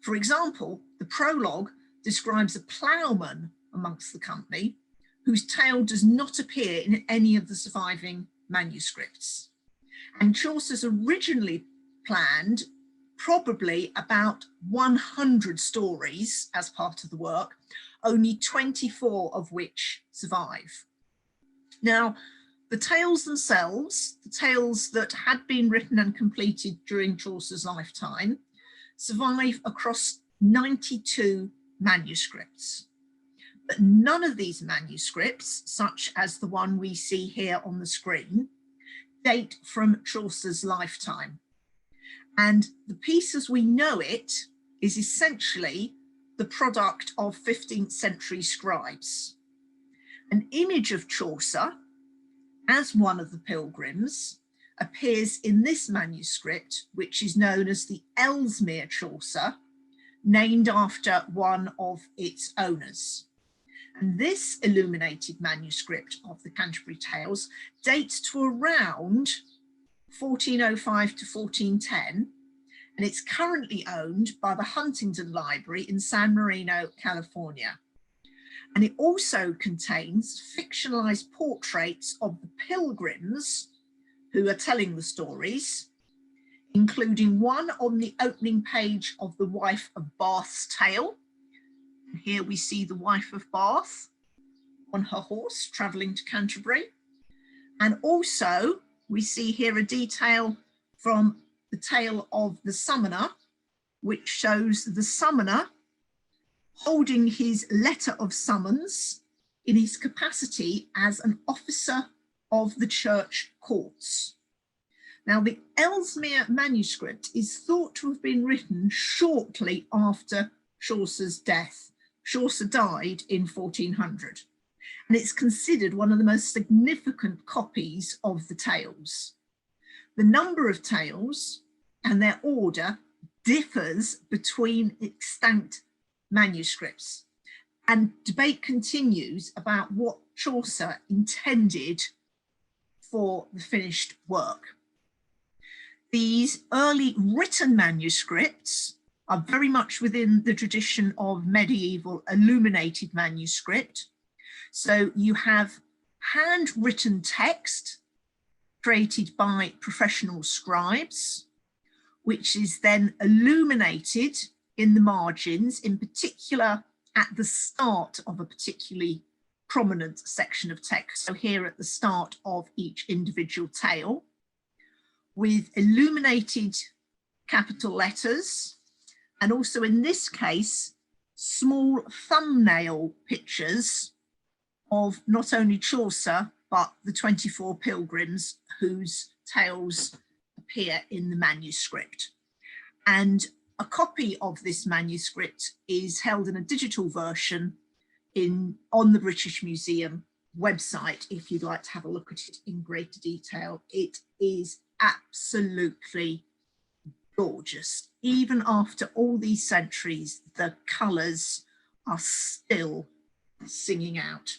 For example, the prologue describes a ploughman amongst the company whose tale does not appear in any of the surviving manuscripts. And Chaucer's originally planned probably about 100 stories as part of the work, only 24 of which survive. Now, the tales themselves, the tales that had been written and completed during Chaucer's lifetime, survive across 92 manuscripts. But none of these manuscripts, such as the one we see here on the screen, date from Chaucer's lifetime. And the piece as we know it is essentially the product of 15th century scribes. An image of Chaucer as one of the pilgrims appears in this manuscript, which is known as the Ellesmere Chaucer, named after one of its owners. And this illuminated manuscript of the Canterbury Tales dates to around 1405 to 1410, and it's currently owned by the Huntington Library in San Marino, California. And it also contains fictionalized portraits of the pilgrims who are telling the stories, including one on the opening page of The Wife of Bath's Tale. And here we see the Wife of Bath on her horse traveling to Canterbury. And also we see here a detail from the tale of the summoner, which shows the summoner holding his letter of summons in his capacity as an officer of the church courts. Now, the Ellesmere Manuscript is thought to have been written shortly after Chaucer's death. Chaucer died in 1400, and it's considered one of the most significant copies of the tales. The number of tales and their order differs between extant manuscripts, and debate continues about what Chaucer intended for the finished work. These early written manuscripts are very much within the tradition of medieval illuminated manuscript. So you have handwritten text created by professional scribes, which is then illuminated in the margins, in particular at the start of a particularly prominent section of text. So here at the start of each individual tale, with illuminated capital letters, and also in this case, small thumbnail pictures of not only Chaucer, but the 24 pilgrims whose tales appear in the manuscript. And a copy of this manuscript is held in a digital version on the British Museum website if you'd like to have a look at it in greater detail. It is absolutely gorgeous. Even after all these centuries, the colours are still singing out,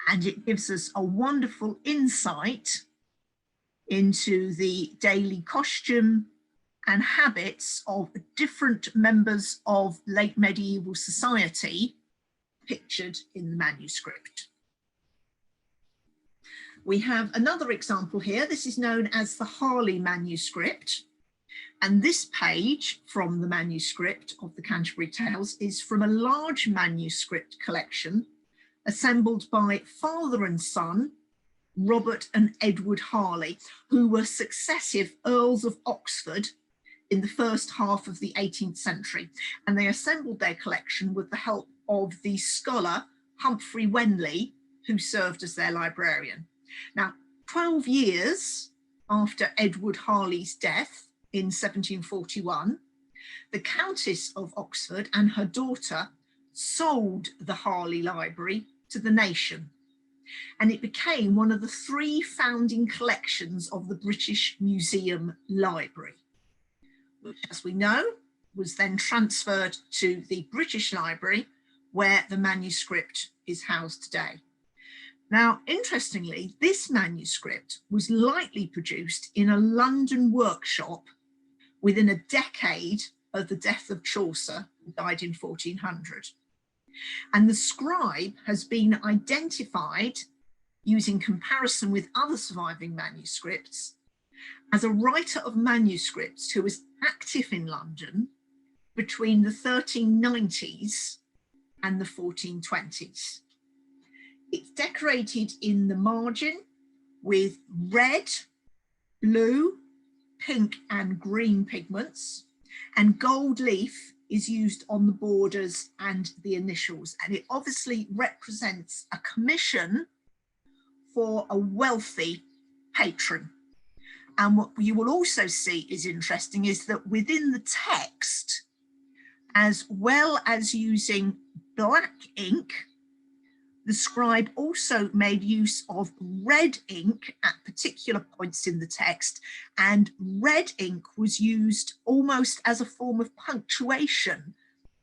and it gives us a wonderful insight into the daily costume and habits of different members of late medieval society pictured in the manuscript. We have another example here. This is known as the Harley Manuscript. And this page from the manuscript of the Canterbury Tales is from a large manuscript collection assembled by father and son, Robert and Edward Harley, who were successive Earls of Oxford in the first half of the 18th century. And they assembled their collection with the help of the scholar Humphrey Wenley, who served as their librarian. Now, 12 years after Edward Harley's death in 1741, the Countess of Oxford and her daughter sold the Harley Library to the nation, and it became one of the 3 founding collections of the British Museum Library, which, as we know, was then transferred to the British Library, where the manuscript is housed today. Now, interestingly, this manuscript was likely produced in a London workshop within a decade of the death of Chaucer, who died in 1400. And the scribe has been identified, using comparison with other surviving manuscripts, as a writer of manuscripts who was active in London between the 1390s and the 1420s. It's decorated in the margin with red, blue, pink and green pigments, and gold leaf is used on the borders and the initials. And it obviously represents a commission for a wealthy patron. And what you will also see is interesting is that within the text, as well as using black ink, the scribe also made use of red ink at particular points in the text, and red ink was used almost as a form of punctuation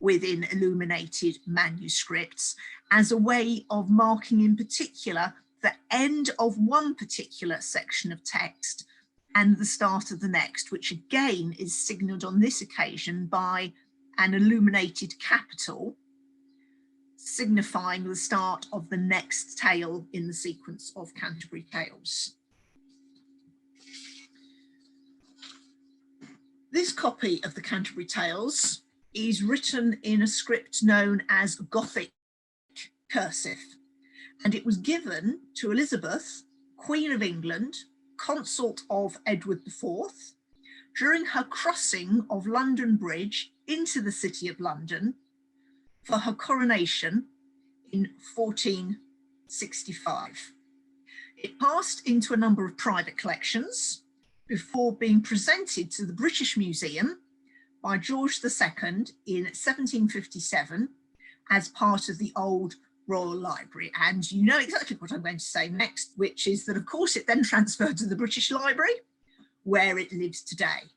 within illuminated manuscripts, as a way of marking in particular the end of one particular section of text and the start of the next, which again is signalled on this occasion by an illuminated capital, signifying the start of the next tale in the sequence of Canterbury Tales. This copy of the Canterbury Tales is written in a script known as Gothic cursive, and it was given to Elizabeth, Queen of England, consort of Edward IV, during her crossing of London Bridge into the City of London for her coronation in 1465. It passed into a number of private collections before being presented to the British Museum by George II in 1757 as part of the old Royal Library. And you know exactly what I'm going to say next, which is that, of course, it then transferred to the British Library, where it lives today.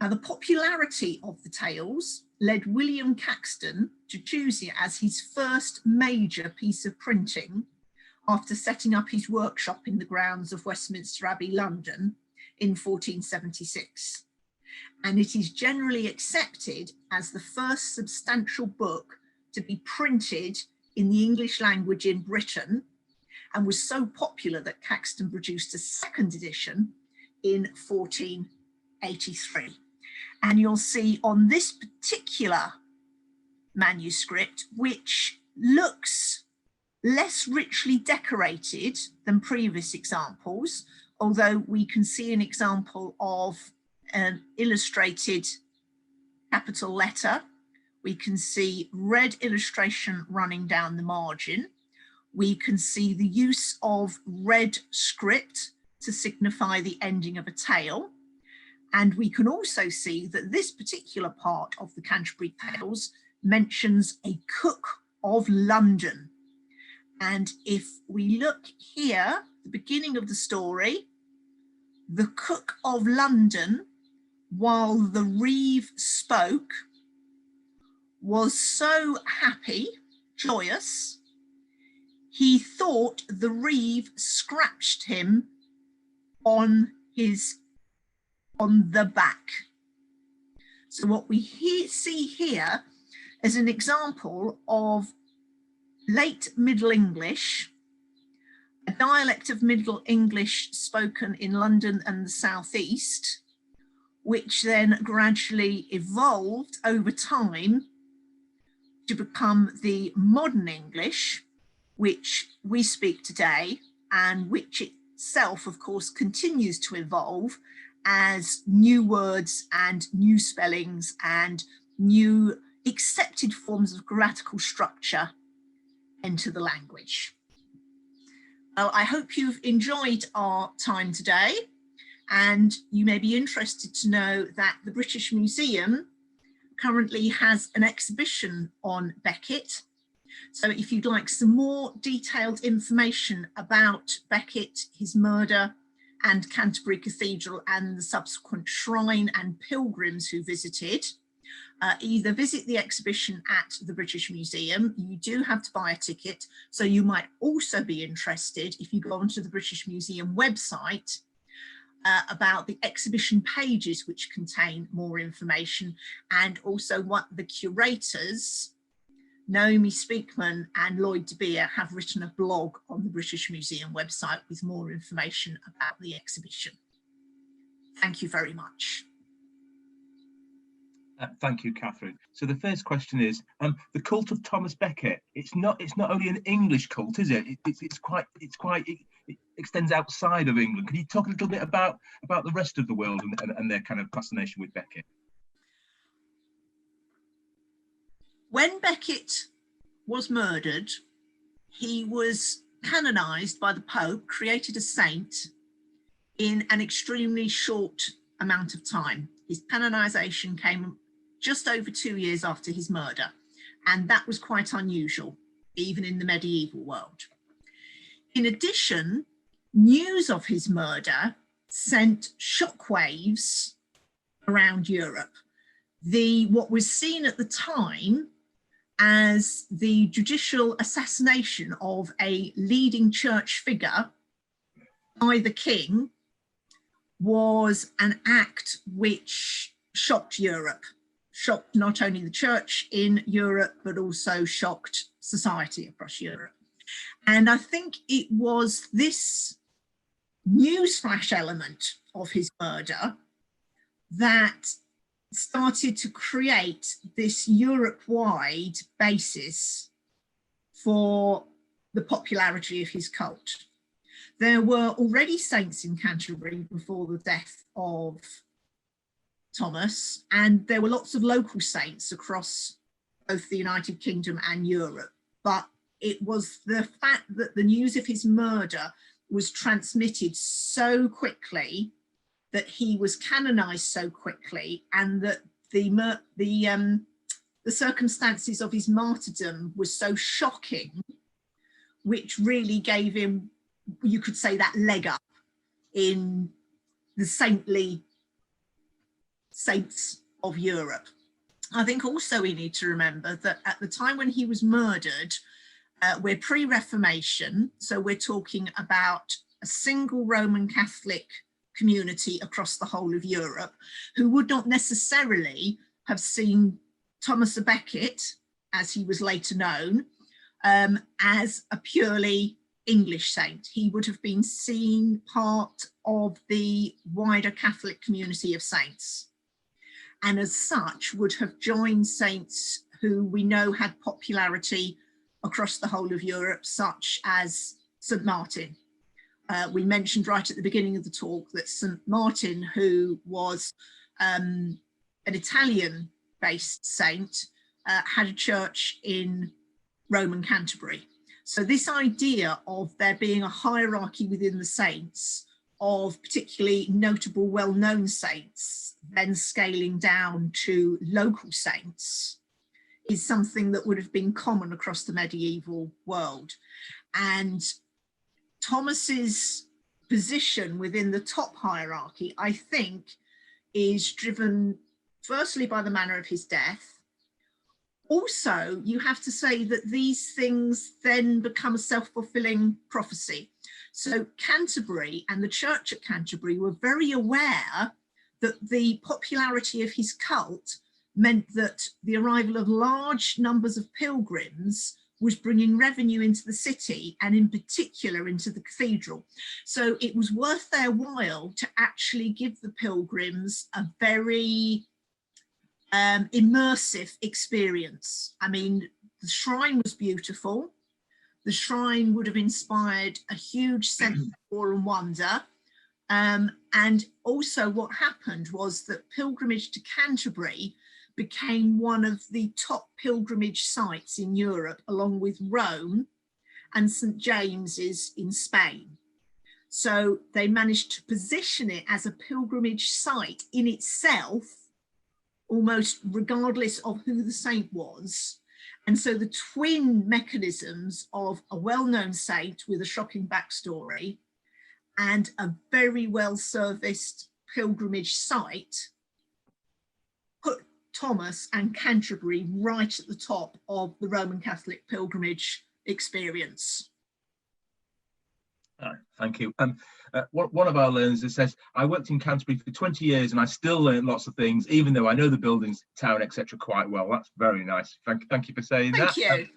Now, the popularity of the tales led William Caxton to choose it as his first major piece of printing after setting up his workshop in the grounds of Westminster Abbey, London, in 1476. And it is generally accepted as the first substantial book to be printed in the English language in Britain, and was so popular that Caxton produced a second edition in 1483. And you'll see on this particular manuscript, which looks less richly decorated than previous examples, although we can see an example of an illustrated capital letter. We can see red illustration running down the margin. We can see the use of red script to signify the ending of a tale. And we can also see that this particular part of the Canterbury Tales mentions a cook of London. And if we look here, the beginning of the story, the cook of London, while the reeve spoke, was so happy, joyous, he thought the reeve scratched him on the back. So what we see here is an example of late Middle English, a dialect of Middle English spoken in London and the southeast, which then gradually evolved over time to become the modern English, which we speak today, and which itself, of course, continues to evolve as new words and new spellings and new accepted forms of grammatical structure enter the language. Well, I hope you've enjoyed our time today, and you may be interested to know that the British Museum currently has an exhibition on Becket. So if you'd like some more detailed information about Becket, his murder, and Canterbury Cathedral and the subsequent shrine and pilgrims who visited, either visit the exhibition at the British Museum. You do have to buy a ticket, so you might also be interested if you go onto the British Museum website about the exhibition pages, which contain more information, and also what the curators, Naomi Speakman and Lloyd De Beer, have written a blog on the British Museum website with more information about the exhibition. Thank you very much. Thank you, Katharine. So the first question is, the cult of Thomas Becket. It's not only an English cult, is it? It extends outside of England. Can you talk a little bit about the rest of the world and their kind of fascination with Becket? When Becket was murdered, he was canonized by the Pope, created a saint in an extremely short amount of time. His canonization came just over 2 years after his murder, and that was quite unusual, even in the medieval world. In addition, news of his murder sent shockwaves around Europe. What was seen at the time as the judicial assassination of a leading church figure by the king was an act which shocked Europe, shocked not only the church in Europe, but also shocked society across Europe. And I think it was this newsflash element of his murder that started to create this Europe-wide basis for the popularity of his cult. There were already saints in Canterbury before the death of Thomas, and there were lots of local saints across both the United Kingdom and Europe. But it was the fact that the news of his murder was transmitted so quickly that he was canonized so quickly, and that the circumstances of his martyrdom was so shocking, which really gave him, you could say, that leg up in the saintly saints of Europe. I think also we need to remember that at the time when he was murdered, we're pre-Reformation, so we're talking about a single Roman Catholic community across the whole of Europe, who would not necessarily have seen Thomas Becket, as he was later known, as a purely English saint. He would have been seen part of the wider Catholic community of saints, and as such would have joined saints who we know had popularity across the whole of Europe, such as St. Martin. We mentioned right at the beginning of the talk that St. Martin, who was an Italian-based saint, had a church in Roman Canterbury. So this idea of there being a hierarchy within the saints, of particularly notable, well-known saints, then scaling down to local saints, is something that would have been common across the medieval world. And Thomas's position within the top hierarchy, I think, is driven firstly by the manner of his death. Also, you have to say that these things then become a self-fulfilling prophecy. So Canterbury and the church at Canterbury were very aware that the popularity of his cult meant that the arrival of large numbers of pilgrims was bringing revenue into the city, and in particular into the cathedral. So it was worth their while to actually give the pilgrims a very immersive experience. I mean, the shrine was beautiful. The shrine would have inspired a huge sense of awe and wonder. And also what happened was that pilgrimage to Canterbury became one of the top pilgrimage sites in Europe, along with Rome and St. James's in Spain. So they managed to position it as a pilgrimage site in itself, almost regardless of who the saint was. And so the twin mechanisms of a well-known saint with a shocking backstory and a very well-serviced pilgrimage site put Thomas and Canterbury right at the top of the Roman Catholic pilgrimage experience. Thank you. One of our learners says, I worked in Canterbury for 20 years and I still learn lots of things, even though I know the buildings, town, etc. quite well. That's very nice. Thank you for saying that. Thank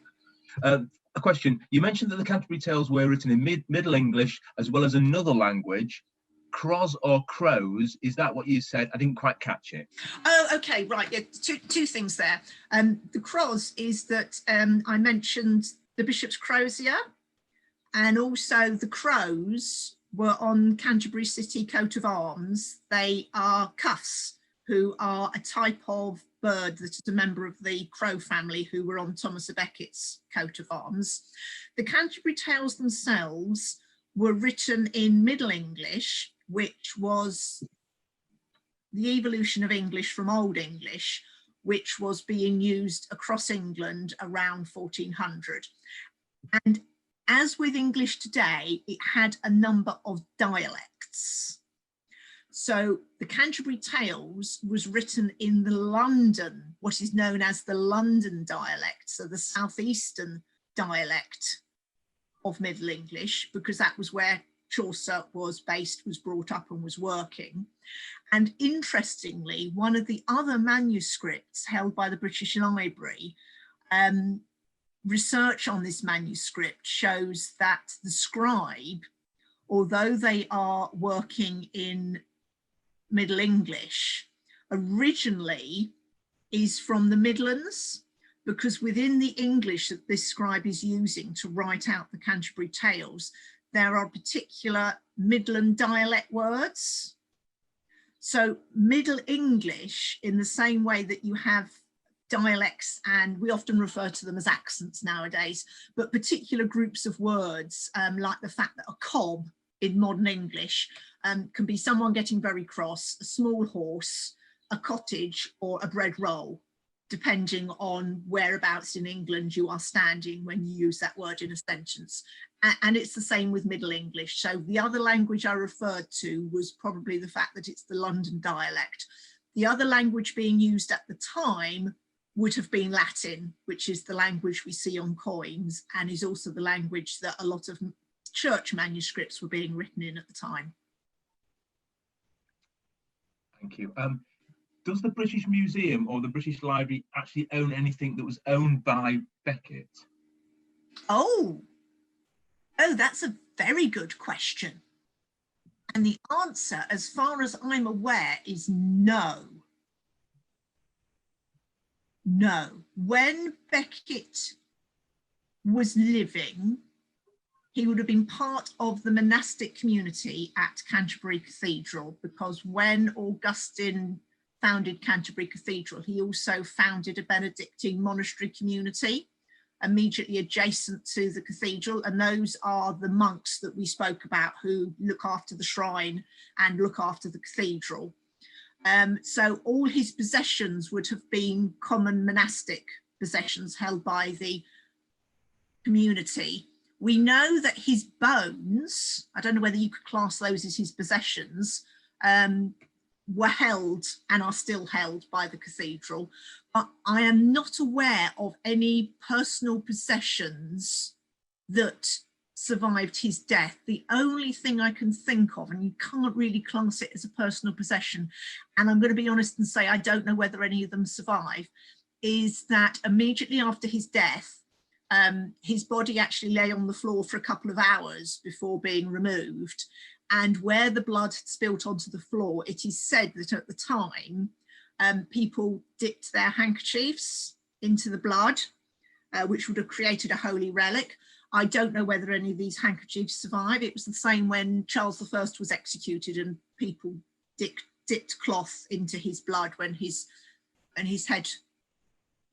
you. A question. You mentioned that the Canterbury Tales were written in Middle English as well as another language. Cross or crows, is that what you said? I didn't quite catch it. Oh, okay, right. Yeah, two things there. The cross is that I mentioned the bishop's crozier, and also the crows were on Canterbury City coat of arms. They are cuffs, who are a type of bird that is a member of the crow family who were on Thomas Becket's coat of arms. The Canterbury Tales themselves were written in Middle English, which was the evolution of English from Old English, which was being used across England around 1400. And as with English today, it had a number of dialects. So the Canterbury Tales was written in the London, what is known as the London dialect, so the southeastern dialect of Middle English, because that was where Chaucer was based, was brought up and was working. And interestingly, one of the other manuscripts held by the British Library, research on this manuscript shows that the scribe, although they are working in Middle English, originally is from the Midlands, because within the English that this scribe is using to write out the Canterbury Tales, there are particular Midland dialect words. So Middle English, in the same way that you have dialects, and we often refer to them as accents nowadays, but particular groups of words, like the fact that a cob in modern English can be someone getting very cross, a small horse, a cottage, or a bread roll, depending on whereabouts in England you are standing when you use that word in a sentence. And it's the same with Middle English. So the other language I referred to was probably the fact that it's the London dialect. The other language being used at the time would have been Latin, which is the language we see on coins and is also the language that a lot of church manuscripts were being written in at the time. Thank you. Does the British Museum or the British Library actually own anything that was owned by Becket? Oh, that's a very good question. And the answer, as far as I'm aware, is no. No. When Becket was living, he would have been part of the monastic community at Canterbury Cathedral, because when Augustine founded Canterbury Cathedral, he also founded a Benedictine monastery community immediately adjacent to the cathedral, and those are the monks that we spoke about who look after the shrine and look after the cathedral. So all his possessions would have been common monastic possessions held by the community. We know that his bones, I don't know whether you could class those as his possessions, were held and are still held by the cathedral, but I am not aware of any personal possessions that survived his death. The only thing I can think of, and you can't really class it as a personal possession, and I'm going to be honest and say I don't know whether any of them survive, is that immediately after his death, his body actually lay on the floor for a couple of hours before being removed. And where the blood had spilt onto the floor, it is said that at the time, people dipped their handkerchiefs into the blood, which would have created a holy relic. I don't know whether any of these handkerchiefs survive. It was the same when Charles I was executed and people dipped cloth into his blood when his head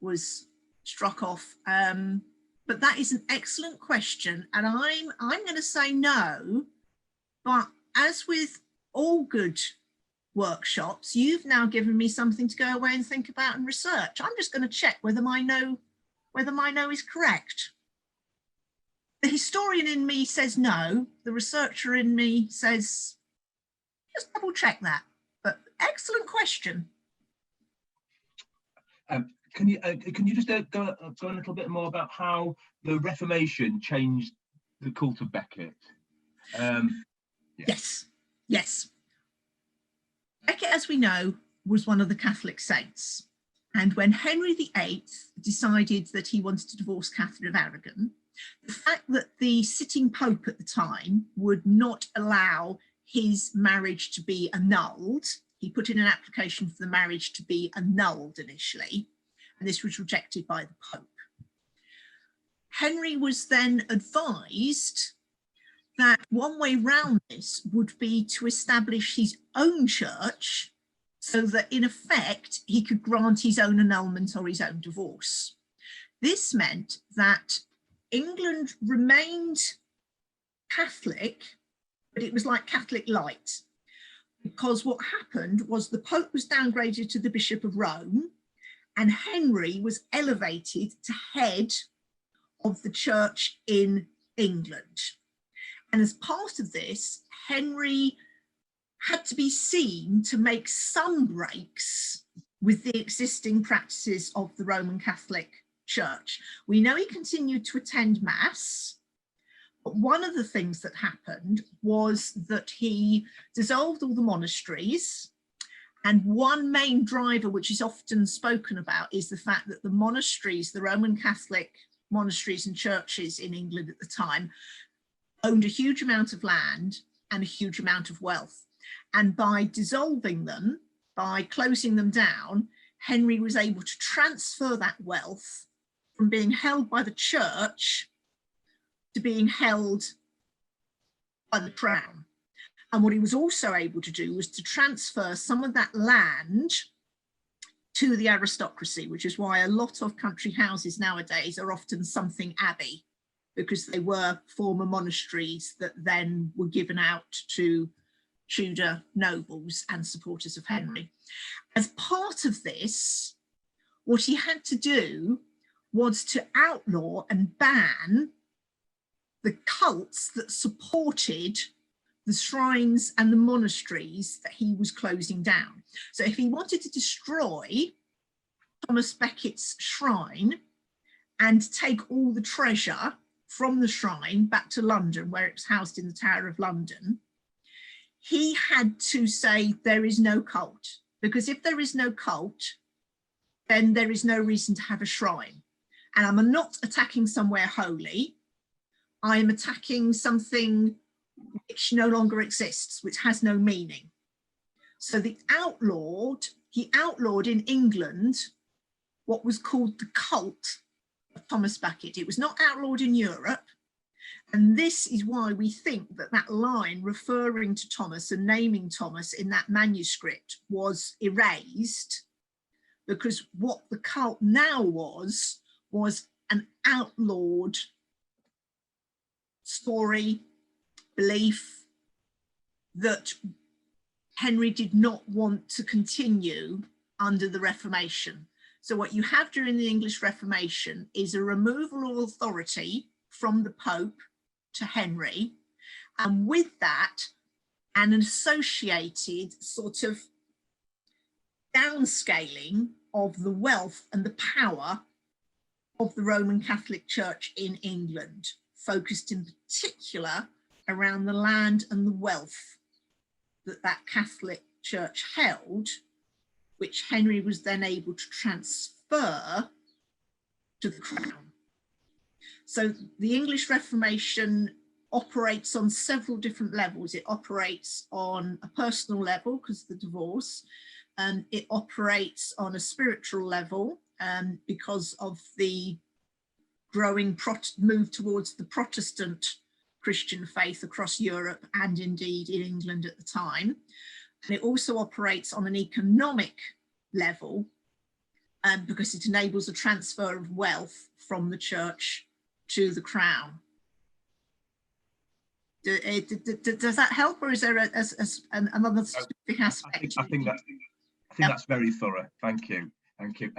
was struck off. But that is an excellent question, and I'm going to say no. But as with all good workshops, you've now given me something to go away and think about and research. I'm just going to check whether my no is correct. The historian in me says no. The researcher in me says, just double check that. But excellent question. Can you just go a little bit more about how the Reformation changed the cult of Becket? Yes. Becket, as we know, was one of the Catholic saints. And when Henry VIII decided that he wanted to divorce Catherine of Aragon, the fact that the sitting Pope at the time would not allow his marriage to be annulled, he put in an application for the marriage to be annulled initially, and this was rejected by the Pope. Henry was then advised that one way round this would be to establish his own church so that in effect he could grant his own annulment or his own divorce. This meant that England remained Catholic, but it was like Catholic light, because what happened was the Pope was downgraded to the Bishop of Rome and Henry was elevated to head of the church in England. And as part of this, Henry had to be seen to make some breaks with the existing practices of the Roman Catholic Church. We know he continued to attend Mass, but one of the things that happened was that he dissolved all the monasteries. And one main driver, which is often spoken about, is the fact that the monasteries, the Roman Catholic monasteries and churches in England at the time, owned a huge amount of land and a huge amount of wealth. And by dissolving them, by closing them down, Henry was able to transfer that wealth from being held by the church to being held by the crown. And what he was also able to do was to transfer some of that land to the aristocracy, which is why a lot of country houses nowadays are often something abbey, because they were former monasteries that then were given out to Tudor nobles and supporters of Henry. As part of this, what he had to do was to outlaw and ban the cults that supported the shrines and the monasteries that he was closing down. So if he wanted to destroy Thomas Becket's shrine and take all the treasure from the shrine back to London, where it was housed in the Tower of London, he had to say there is no cult, because if there is no cult, then there is no reason to have a shrine. And I'm not attacking somewhere holy. I am attacking something which no longer exists, which has no meaning. So he outlawed in England what was called the cult of Thomas Becket. It was not outlawed in Europe. And this is why we think that that line referring to Thomas and naming Thomas in that manuscript was erased, because what the cult now was an outlawed story, belief that Henry did not want to continue under the Reformation. So what you have during the English Reformation is a removal of authority from the Pope to Henry, and with that, an associated sort of downscaling of the wealth and the power of the Roman Catholic Church in England, focused in particular around the land and the wealth that Catholic Church held, which Henry was then able to transfer to the crown. So the English Reformation operates on several different levels. It operates on a personal level because of the divorce. It operates on a spiritual level because of the growing move towards the Protestant Christian faith across Europe and indeed in England at the time. And it also operates on an economic level because it enables a transfer of wealth from the church to the crown. Does that help, or is there another specific aspect? I think that's very thorough. Thank you. Thank you.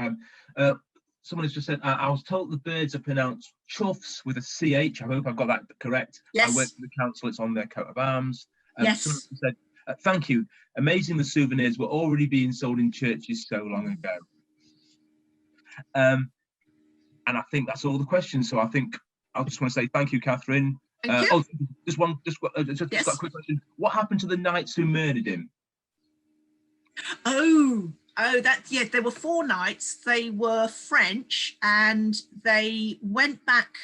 Someone has just said, I was told the birds are pronounced chuffs with a CH. I hope I've got that correct. Yes. I work for the council, it's on their coat of arms. Yes. Someone said, thank you. Amazing the souvenirs were already being sold in churches so long ago. And I think that's all the questions. So I think I just want to say thank you, Katharine. Thank you. Just got a quick question. What happened to the knights who murdered him? There were 4 knights. They were French, and they went back.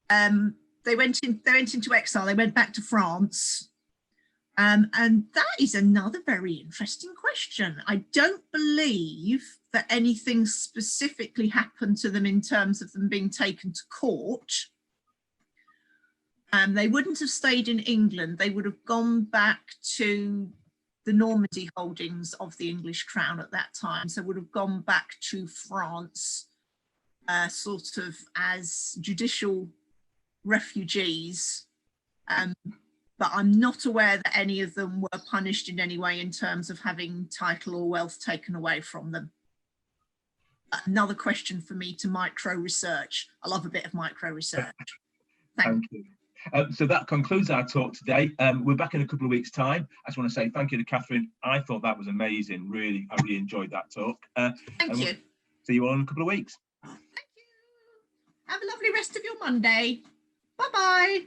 They went into exile. They went back to France, and that is another very interesting question. I don't believe that anything specifically happened to them in terms of them being taken to court. They wouldn't have stayed in England. They would have gone back to the Normandy holdings of the English crown at that time. So would have gone back to France sort of as judicial refugees. But I'm not aware that any of them were punished in any way in terms of having title or wealth taken away from them. Another question for me to micro research. I love a bit of micro research. Thank you. So that concludes our talk today. We're back in a couple of weeks' time. I just want to say thank you to Katharine. I thought that was amazing. I really enjoyed that talk. Thank you. See you all in a couple of weeks. Thank you. Have a lovely rest of your Monday. Bye-bye.